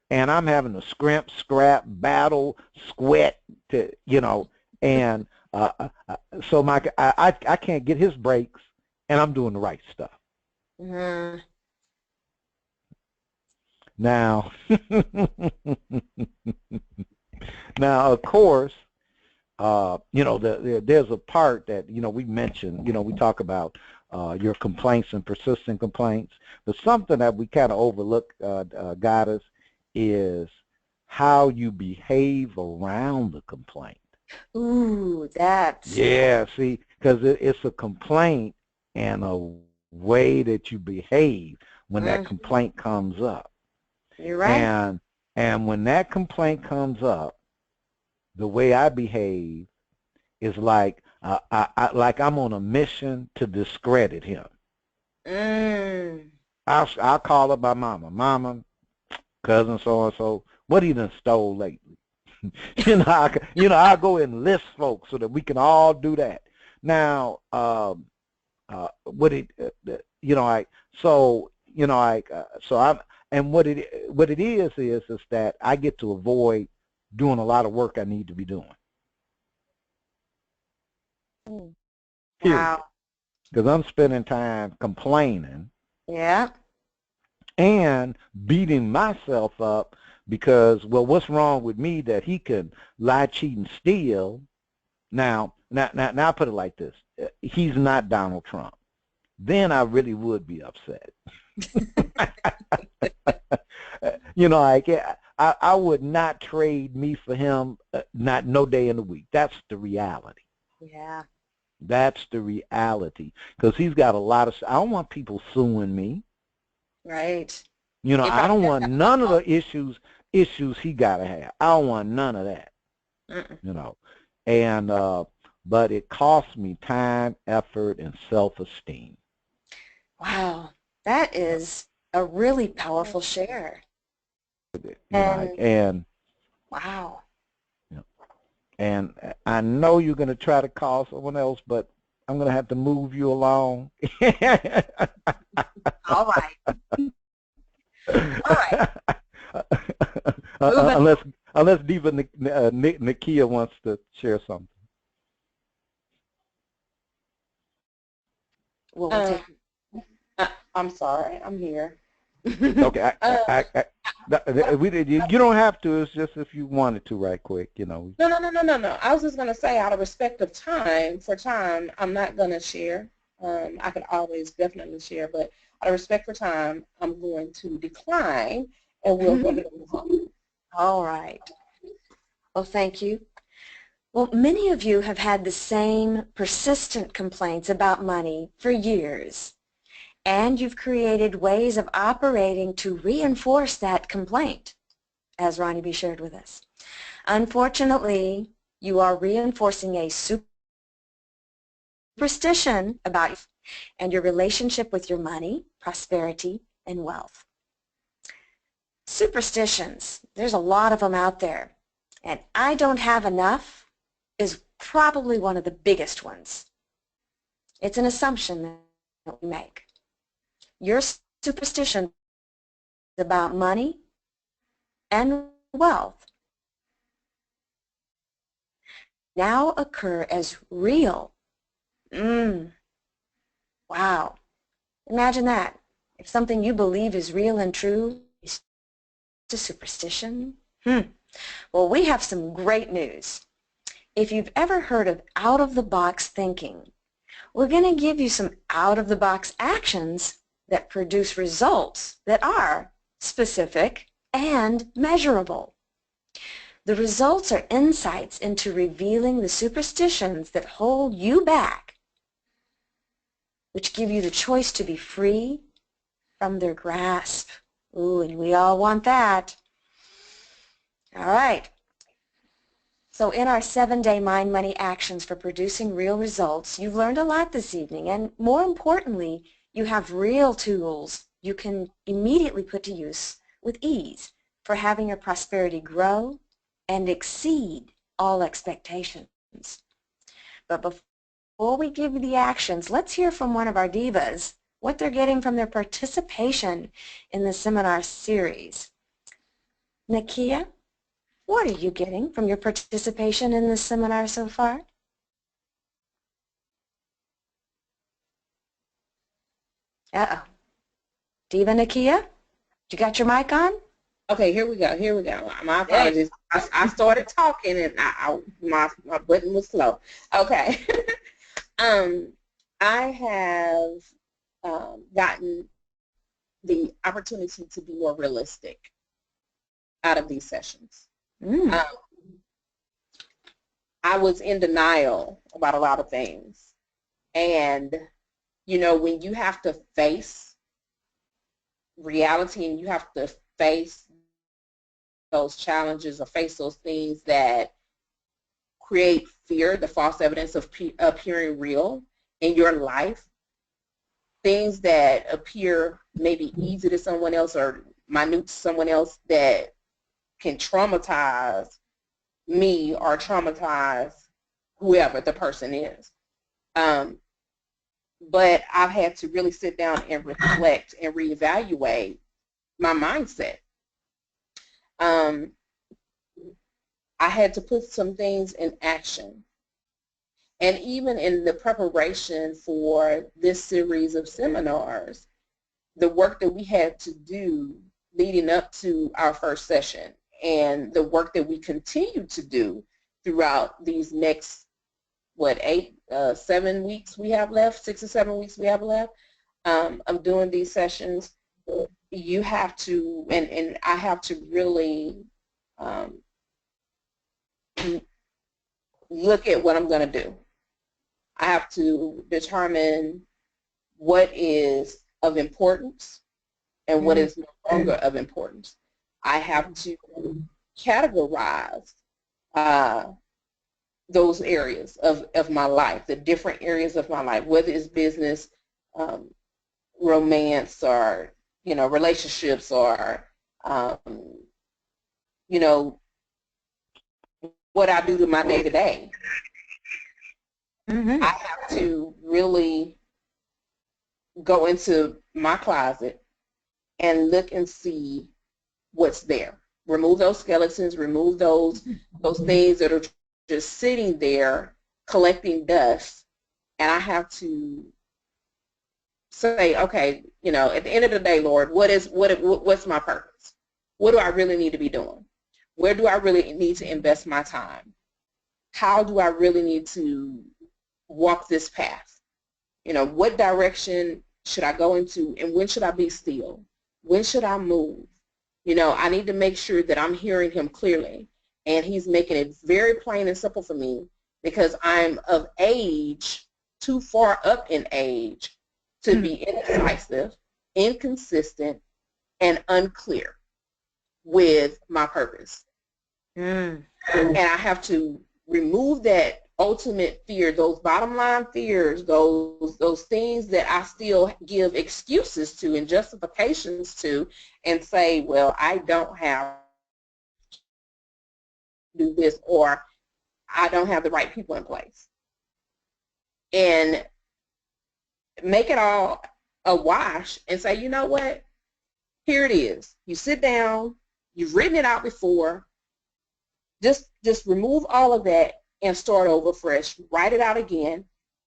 and I'm having to scrimp, scrap, battle, sweat, to, you know, and so I can't get his breaks, and I'm doing the right stuff. Mm. Now, now of course, you know, there's a part that, you know, we mentioned, you know, we talk about your complaints and persistent complaints, but something that we kind of overlook, Goddess, is how you behave around the complaint. Ooh, that's... Yeah, see, because it's a complaint and a way that you behave when that complaint comes up. You're right. And when that complaint comes up, the way I behave is like like I'm on a mission to discredit him. I'll call up my mama. Mama, cousin so-and-so, what he done stole lately? I'll go and list folks so that we can all do that. Now, what it is that I get to avoid doing a lot of work I need to be doing. Wow. Because I'm spending time complaining. Yeah. And beating myself up because, well, what's wrong with me that he can lie, cheat, and steal? Now I put it like this. He's not Donald Trump. Then I really would be upset. You know, like I would not trade me for him, not no day in the week. That's the reality. Yeah. That's the reality. Because he's got a lot of, I don't want people suing me. Right. You know, I don't want none of the issues he got to have. I don't want none of that. You know, and but it costs me time, effort, and self-esteem. Wow, that is a really powerful share. And wow. You know, and I know you're going to try to call someone else, but I'm going to have to move you along. All right. All right. Unless Diva Nakia wants to share something. Well, I'm sorry, I'm here. Okay, you don't have to. It's just if you wanted to, right quick, you know. No. I was just going to say, out of respect of time, I'm not going to share. I could always definitely share, but out of respect for time, I'm going to decline, and we'll go ahead and move on. All right. Well, thank you. Well, many of you have had the same persistent complaints about money for years, and you've created ways of operating to reinforce that complaint, as Ronnie B. shared with us. Unfortunately, you are reinforcing a superstition about you and your relationship with your money, prosperity, and wealth. Superstitions, there's a lot of them out there, and I don't have enough is probably one of the biggest ones. It's an assumption that we make. Your superstition about money and wealth now occur as real. Wow. Imagine that. If something you believe is real and true is a superstition. Well, we have some great news. If you've ever heard of out-of-the-box thinking, we're going to give you some out-of-the-box actions that produce results that are specific and measurable. The results are insights into revealing the superstitions that hold you back, which give you the choice to be free from their grasp. Ooh, and we all want that. All right. So in our 7-day Mind Money Actions for Producing Real Results, you've learned a lot this evening, and more importantly, you have real tools you can immediately put to use with ease for having your prosperity grow and exceed all expectations. But before we give you the actions, let's hear from one of our divas what they're getting from their participation in the seminar series. Nakia, what are you getting from your participation in this seminar so far? Uh-oh. Diva Nakia, you got your mic on? Okay, here we go. Here we go. My apologies. I started talking and my button was slow. Okay. I have gotten the opportunity to be more realistic out of these sessions. I was in denial about a lot of things. And, you know, when you have to face reality and you have to face those challenges or face those things that create fear, the false evidence of appearing real in your life, things that appear maybe easy to someone else or minute to someone else that can traumatize me or traumatize whoever the person is. But I've had to really sit down and reflect and reevaluate my mindset. I had to put some things in action. And even in the preparation for this series of seminars, the work that we had to do leading up to our first session and the work that we continue to do throughout these next, 7 weeks we have left, 6 or 7 weeks we have left of doing these sessions, you have to, and I have to really look at what I'm going to do. I have to determine what is of importance and what is no longer of importance. I have to categorize those areas of my life, the different areas of my life, whether it's business, romance, or, you know, relationships, or, you know, what I do to my day-to-day. I have to really go into my closet and look and see what's there. Remove those skeletons, remove those things that are just sitting there collecting dust, and I have to say, okay, you know, at the end of the day, Lord, what's my purpose? What do I really need to be doing? Where do I really need to invest my time? How do I really need to walk this path? You know, what direction should I go into, and when should I be still? When should I move? You know, I need to make sure that I'm hearing him clearly, and he's making it very plain and simple for me, because I'm of age, too far up in age, to be indecisive, inconsistent, and unclear with my purpose. And I have to remove that ultimate fear, those bottom line fears, those things that I still give excuses to and justifications to, and say, well, I don't have to do this, or I don't have the right people in place. And make it all a wash and say, you know what? Here it is. You sit down, you've written it out before, just remove all of that and start over fresh. Write it out again.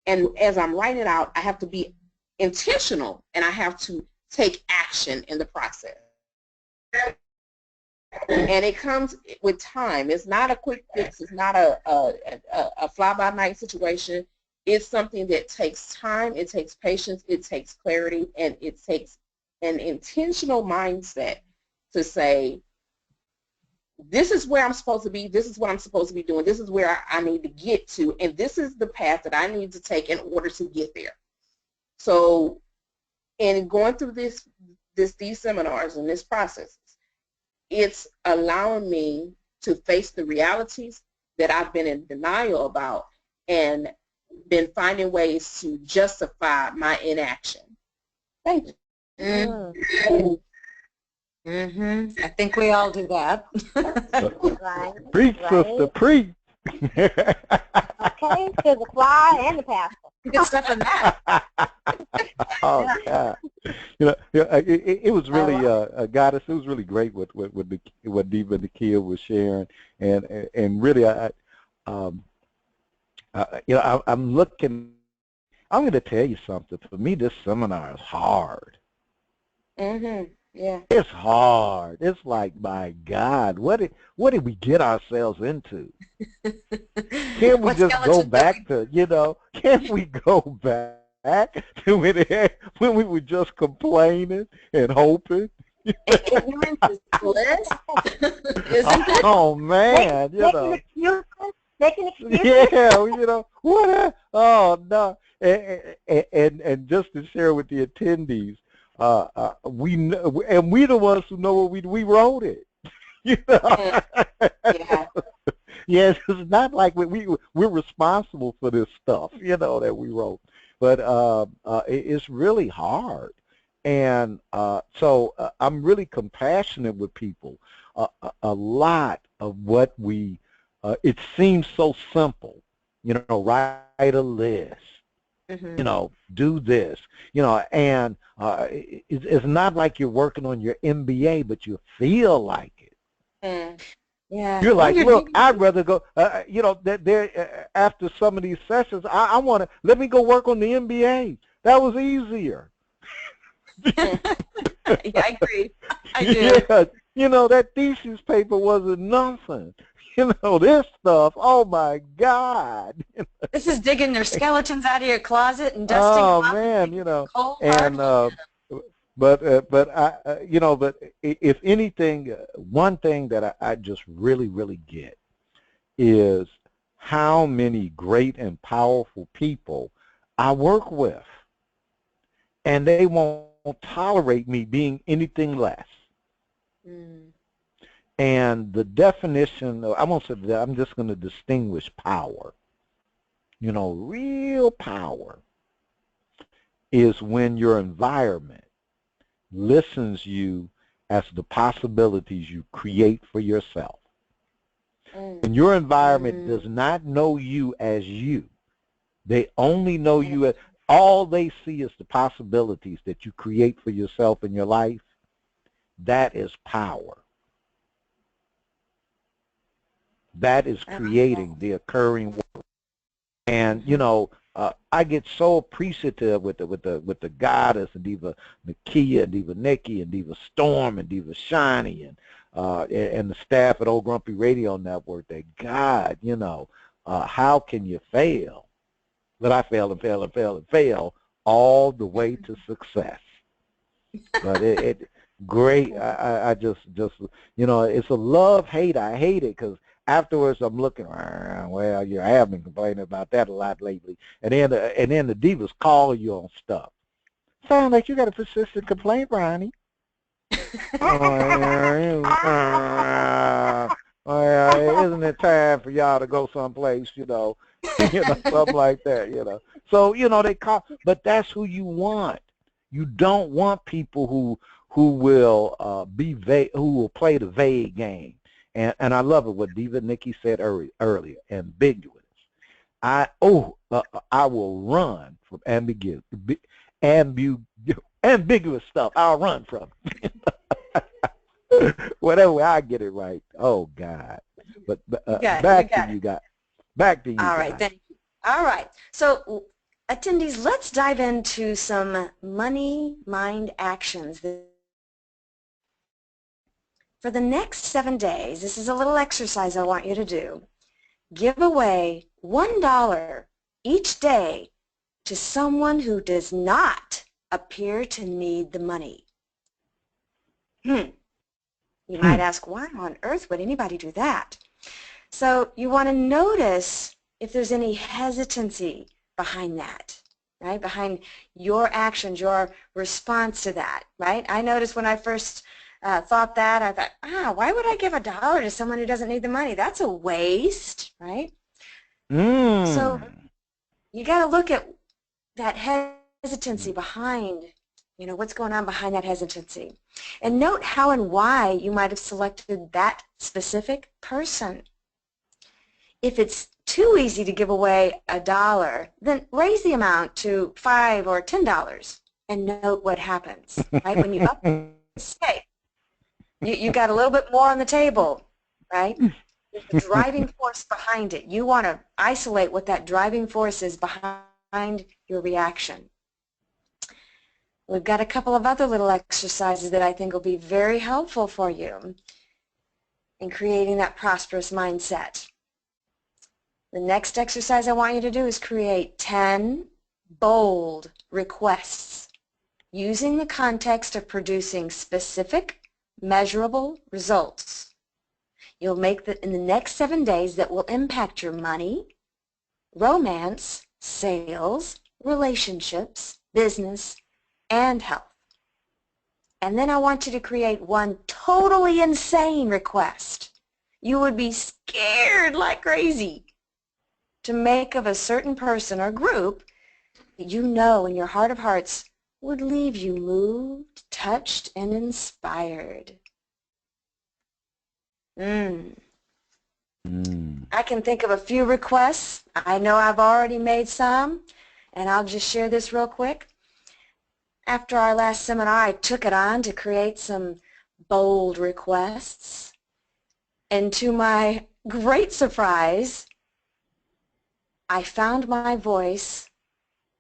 And as I'm writing it out, I have to be intentional, and I have to take action in the process. And it comes with time. It's not a quick fix. It's not a fly-by-night situation. It's something that takes time. It takes patience. It takes clarity. And it takes an intentional mindset to say, this is where I'm supposed to be, this is what I'm supposed to be doing, this is where I need to get to, and this is the path that I need to take in order to get there. So in going through these seminars and this process, it's allowing me to face the realities that I've been in denial about and been finding ways to justify my inaction. Thank you. I think we all do that. Right. Preach, sister, preach. Okay, to the choir and the pastor. Good stuff in that. Oh God! It was really Goddess. It was really great what Diva and the kid was sharing, and really I'm looking. I'm going to tell you something. For me, this seminar is hard. Yeah. It's hard. It's like, my God, what did we get ourselves into? Can't we just go back to, can't we go back to when we were just complaining and hoping? Ignorance is bliss, isn't it? Oh, man, Making excuses. Yeah, what? Oh, no. And just to share with the attendees, we know, and we the ones who know what we wrote it. Yeah. Yes, it's not like we're responsible for this stuff, that we wrote. But it's really hard, and so I'm really compassionate with people. A lot of what it seems so simple, write a list. Do this, and it's not like you're working on your MBA, but you feel like it. Yeah. You're like, look, I'd rather go, after some of these sessions, I want to, let me go work on the MBA. That was easier. Yeah, I agree. I do. Yeah, that thesis paper wasn't nothing. This stuff, oh my God. This is digging their skeletons out of your closet and dusting them off. Oh man, cold, and but if anything, one thing that I just really get is how many great and powerful people I work with, and they won't tolerate me being anything less. And the definition, I won't say that, I'm just going to distinguish power. Real power is when your environment listens you as the possibilities you create for yourself. When your environment does not know you as you, they only know you as, all they see is the possibilities that you create for yourself in your life. That is power. That is creating the occurring world. And I get so appreciative with the Goddess and Diva Nakia and Diva Nikki and Diva Storm and Diva Shiny and the staff at Old Grumpy Radio Network. That God, how can you fail? But I fail and fail and fail and fail all the way to success. But it great. I just it's a love-hate. I hate it because afterwards I'm looking, well, I have been complaining about that a lot lately. And then the divas call you on stuff. Sound like you got a persistent complaint, Ronnie. Isn't it time for y'all to go someplace, something like that, So, they call, but that's who you want. You don't want people who will be vague, who will play the vague game. And I love it what Diva Nikki said earlier, ambiguous. I will run from ambiguous stuff. I'll run from it. Whatever, I get it right. Oh God! But back to you guys. All right, thank you. All right, so attendees, let's dive into some money mind actions. For the next 7 days, this is a little exercise I want you to do. Give away $1 each day to someone who does not appear to need the money. You might ask, why on earth would anybody do that? So you want to notice if there's any hesitancy behind that, right? Behind your actions, your response to that, right? I noticed when I first thought that. I thought, why would I give $1 to someone who doesn't need the money? That's a waste, right? So you got to look at that hesitancy behind, what's going on behind that hesitancy. And note how and why you might have selected that specific person. If it's too easy to give away $1, then raise the amount to $5 or $10 and note what happens, right? When you up the stake, you got a little bit more on the table, right? There's a driving force behind it. You want to isolate what that driving force is behind your reaction. We've got a couple of other little exercises that I think will be very helpful for you in creating that prosperous mindset. The next exercise I want you to do is create 10 bold requests using the context of producing specific, measurable results. You'll make that in the next 7 days that will impact your money, romance, sales, relationships, business, and health. And then I want you to create one totally insane request. You would be scared like crazy to make of a certain person or group that you know in your heart of hearts would leave you moved, touched, and inspired. I can think of a few requests. I know I've already made some, and I'll just share this real quick. After our last seminar, I took it on to create some bold requests, and to my great surprise, I found my voice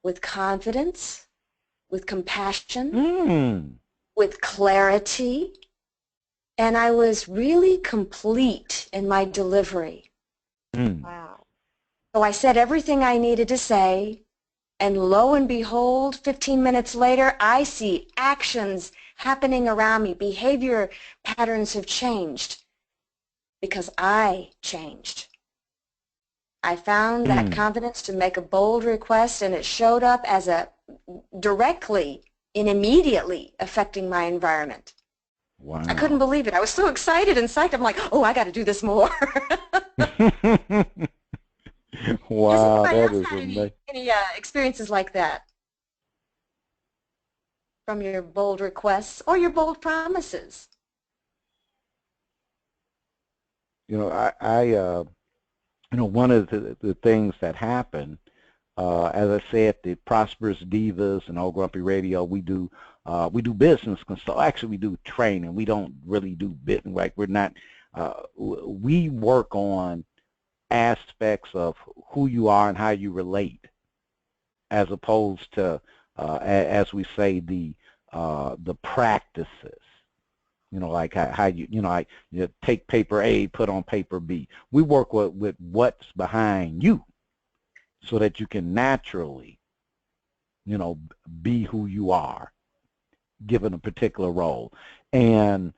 with confidence, with compassion, with clarity, and I was really complete in my delivery. Wow. So I said everything I needed to say, and lo and behold, 15 minutes later, I see actions happening around me. Behavior patterns have changed because I changed. I found that confidence to make a bold request, and it showed up as directly and immediately affecting my environment. Wow. I couldn't believe it. I was so excited and psyched. I'm like, oh, I got to do this more. Wow, Has that anybody is else had amazing. any experiences like that from your bold requests or your bold promises? One of the things that happen, as I said, the Prosperous Divas and Old Grumpy Radio, we do business consult. Actually, we do training. We don't really do business. Like we're not. We work on aspects of who you are and how you relate, as opposed to, as we say, the practices. Like how you take paper A, put on paper B. We work with what's behind you so that you can naturally, be who you are, given a particular role. And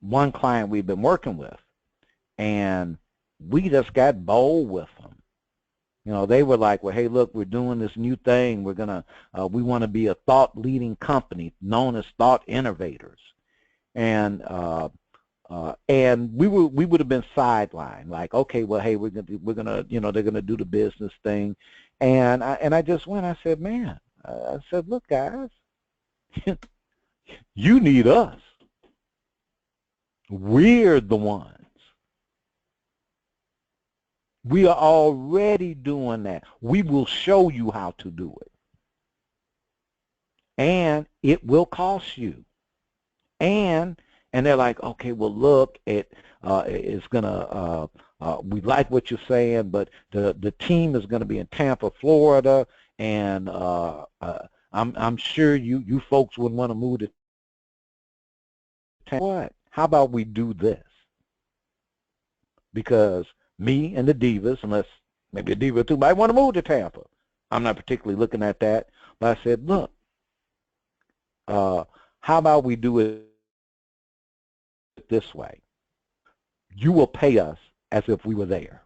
one client we've been working with, and we just got bold with them. They were like, well, hey, look, we're doing this new thing. We want to be a thought leading company known as thought innovators. And we would have been sidelined, like, okay, well, hey, we're gonna, they're gonna do the business thing. And I just went, I said, man, I said, look, guys, you need us. We're the ones. We are already doing that. We will show you how to do it. And it will cost you. And they're like, okay, well, look, it's gonna. We like what you're saying, but the team is gonna be in Tampa, Florida, and I'm sure you folks wouldn't want to move to Tampa. What? How about we do this? Because me and the Divas, unless maybe a Diva too, might want to move to Tampa. I'm not particularly looking at that, but I said, look, how about we do it this way? You will pay us as if we were there,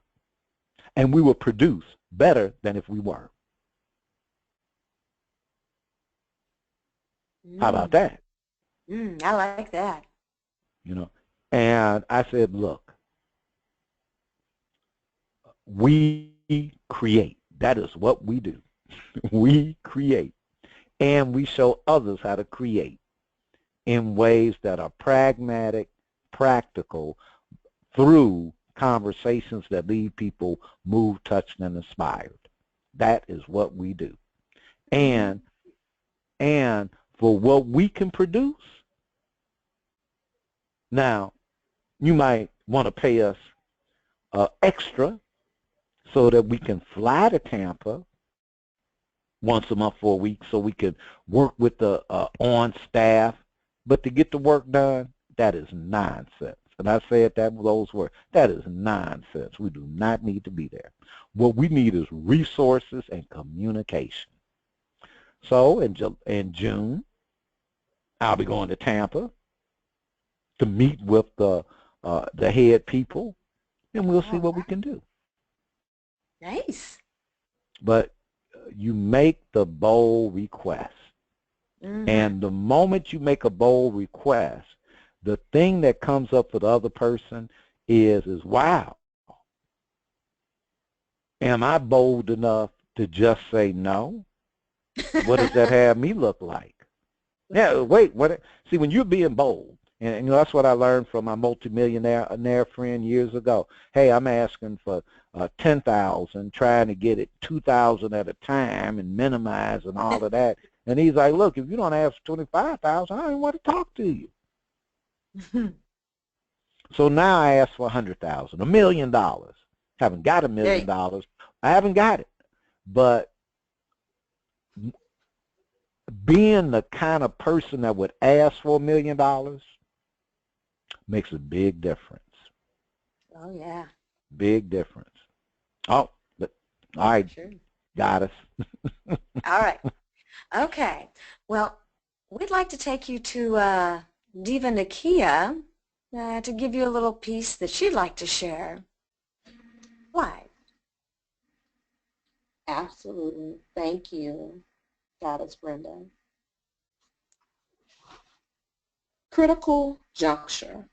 and we will produce better than if we were. How about that? I like that. You know, and I said, look, we create. That is what we do. We create, and we show others how to create in ways that are pragmatic, practical, through conversations that leave people moved, touched, and inspired. That is what we do. And for what we can produce, now you might want to pay us extra so that we can fly to Tampa once a month for a week so we can work with the on staff. But to get the work done, that is nonsense. And I said that with those words. That is nonsense. We do not need to be there. What we need is resources and communication. So in June, I'll be going to Tampa to meet with the head people, and we'll see what we can do. Nice. But you make the bold request. And the moment you make a bold request, the thing that comes up for the other person is wow, am I bold enough to just say no? What does that have me look like? Yeah, wait, what? See, when you're being bold, and you know, that's what I learned from my multimillionaire friend years ago. Hey, I'm asking for 10,000, trying to get it 2,000 at a time and minimize and all of that. And he's like, look, if you don't ask for 25,000, I don't even want to talk to you. So now I ask for 100,000, $1 million. Haven't got $1 million. I haven't got it. But being the kind of person that would ask for $1 million makes a big difference. Oh, yeah. Big difference. Oh, but all right, sure. Got us. All right. Okay. Well, we'd like to take you to Diva Nakia to give you a little piece that she'd like to share. Why? Absolutely. Thank you, Goddess Brenda. Critical juncture.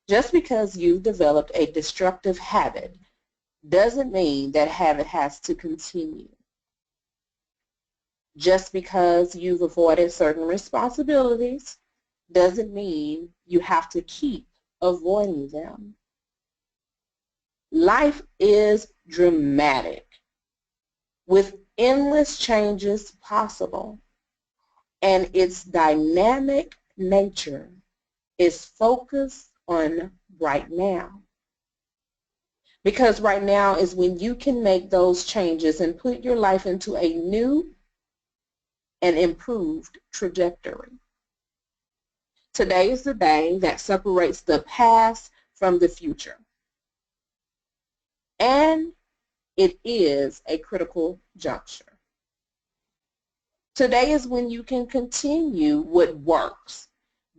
Just because you've developed a destructive habit doesn't mean that habit has to continue. Just because you've avoided certain responsibilities doesn't mean you have to keep avoiding them. Life is dramatic, with endless changes possible, and its dynamic nature is focused on right now. Because right now is when you can make those changes and put your life into a new and improved trajectory. Today is the day that separates the past from the future. And it is a critical juncture. Today is when you can continue what works,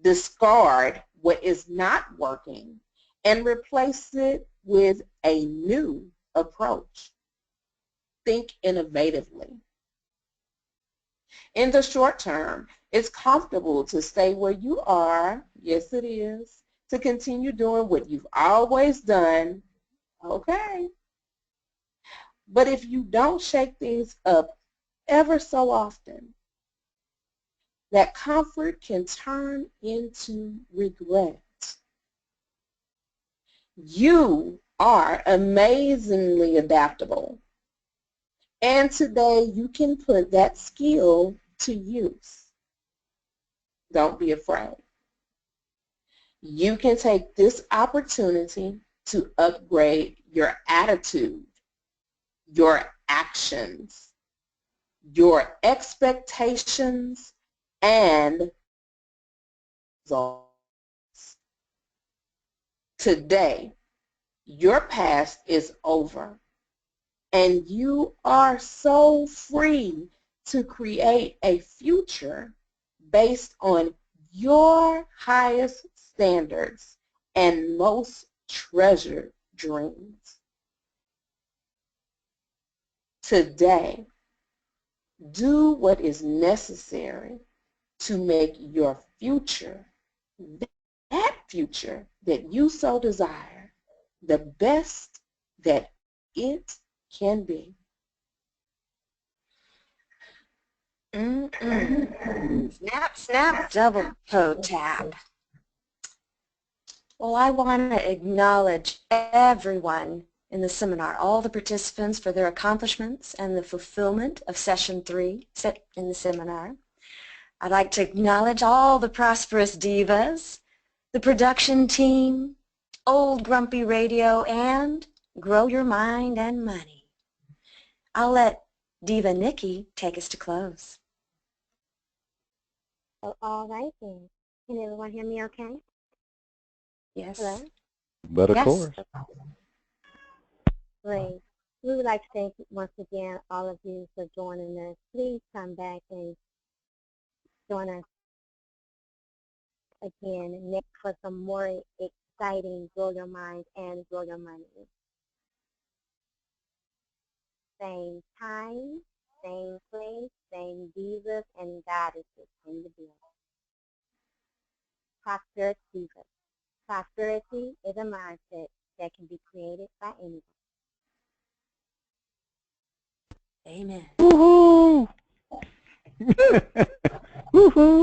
discard what is not working, and replace it with a new approach. Think innovatively. In the short term, it's comfortable to stay where you are. Yes, it is. To continue doing what you've always done. Okay. But if you don't shake things up ever so often, that comfort can turn into regret. You are amazingly adaptable. And today you can put that skill to use. Don't be afraid. You can take this opportunity to upgrade your attitude, your actions, your expectations, and results. Today, your past is over, and you are so free to create a future based on your highest standards and most treasured dreams. Today, do what is necessary to make your future, that future that you so desire, the best that it can be. Snap, snap, double toe tap. Well, I want to acknowledge everyone in the seminar, all the participants for their accomplishments and the fulfillment of session 3 in the seminar. I'd like to acknowledge all the Prosperous Divas, the production team, Old Grumpy Radio, and Grow Your Mind and Money. I'll let Diva Nikki take us to close. So, all right then. Can everyone hear me okay? Yes. Hello? But of Yes. course. Great. We would like to thank once again all of you for joining us. Please come back and join us again next for some more exciting Grow Your Mind and Grow Your Money. Same time, same place, same divas and goddesses in the building. Prosperous Divas. Prosperity is a mindset that can be created by anyone. Amen. Woohoo!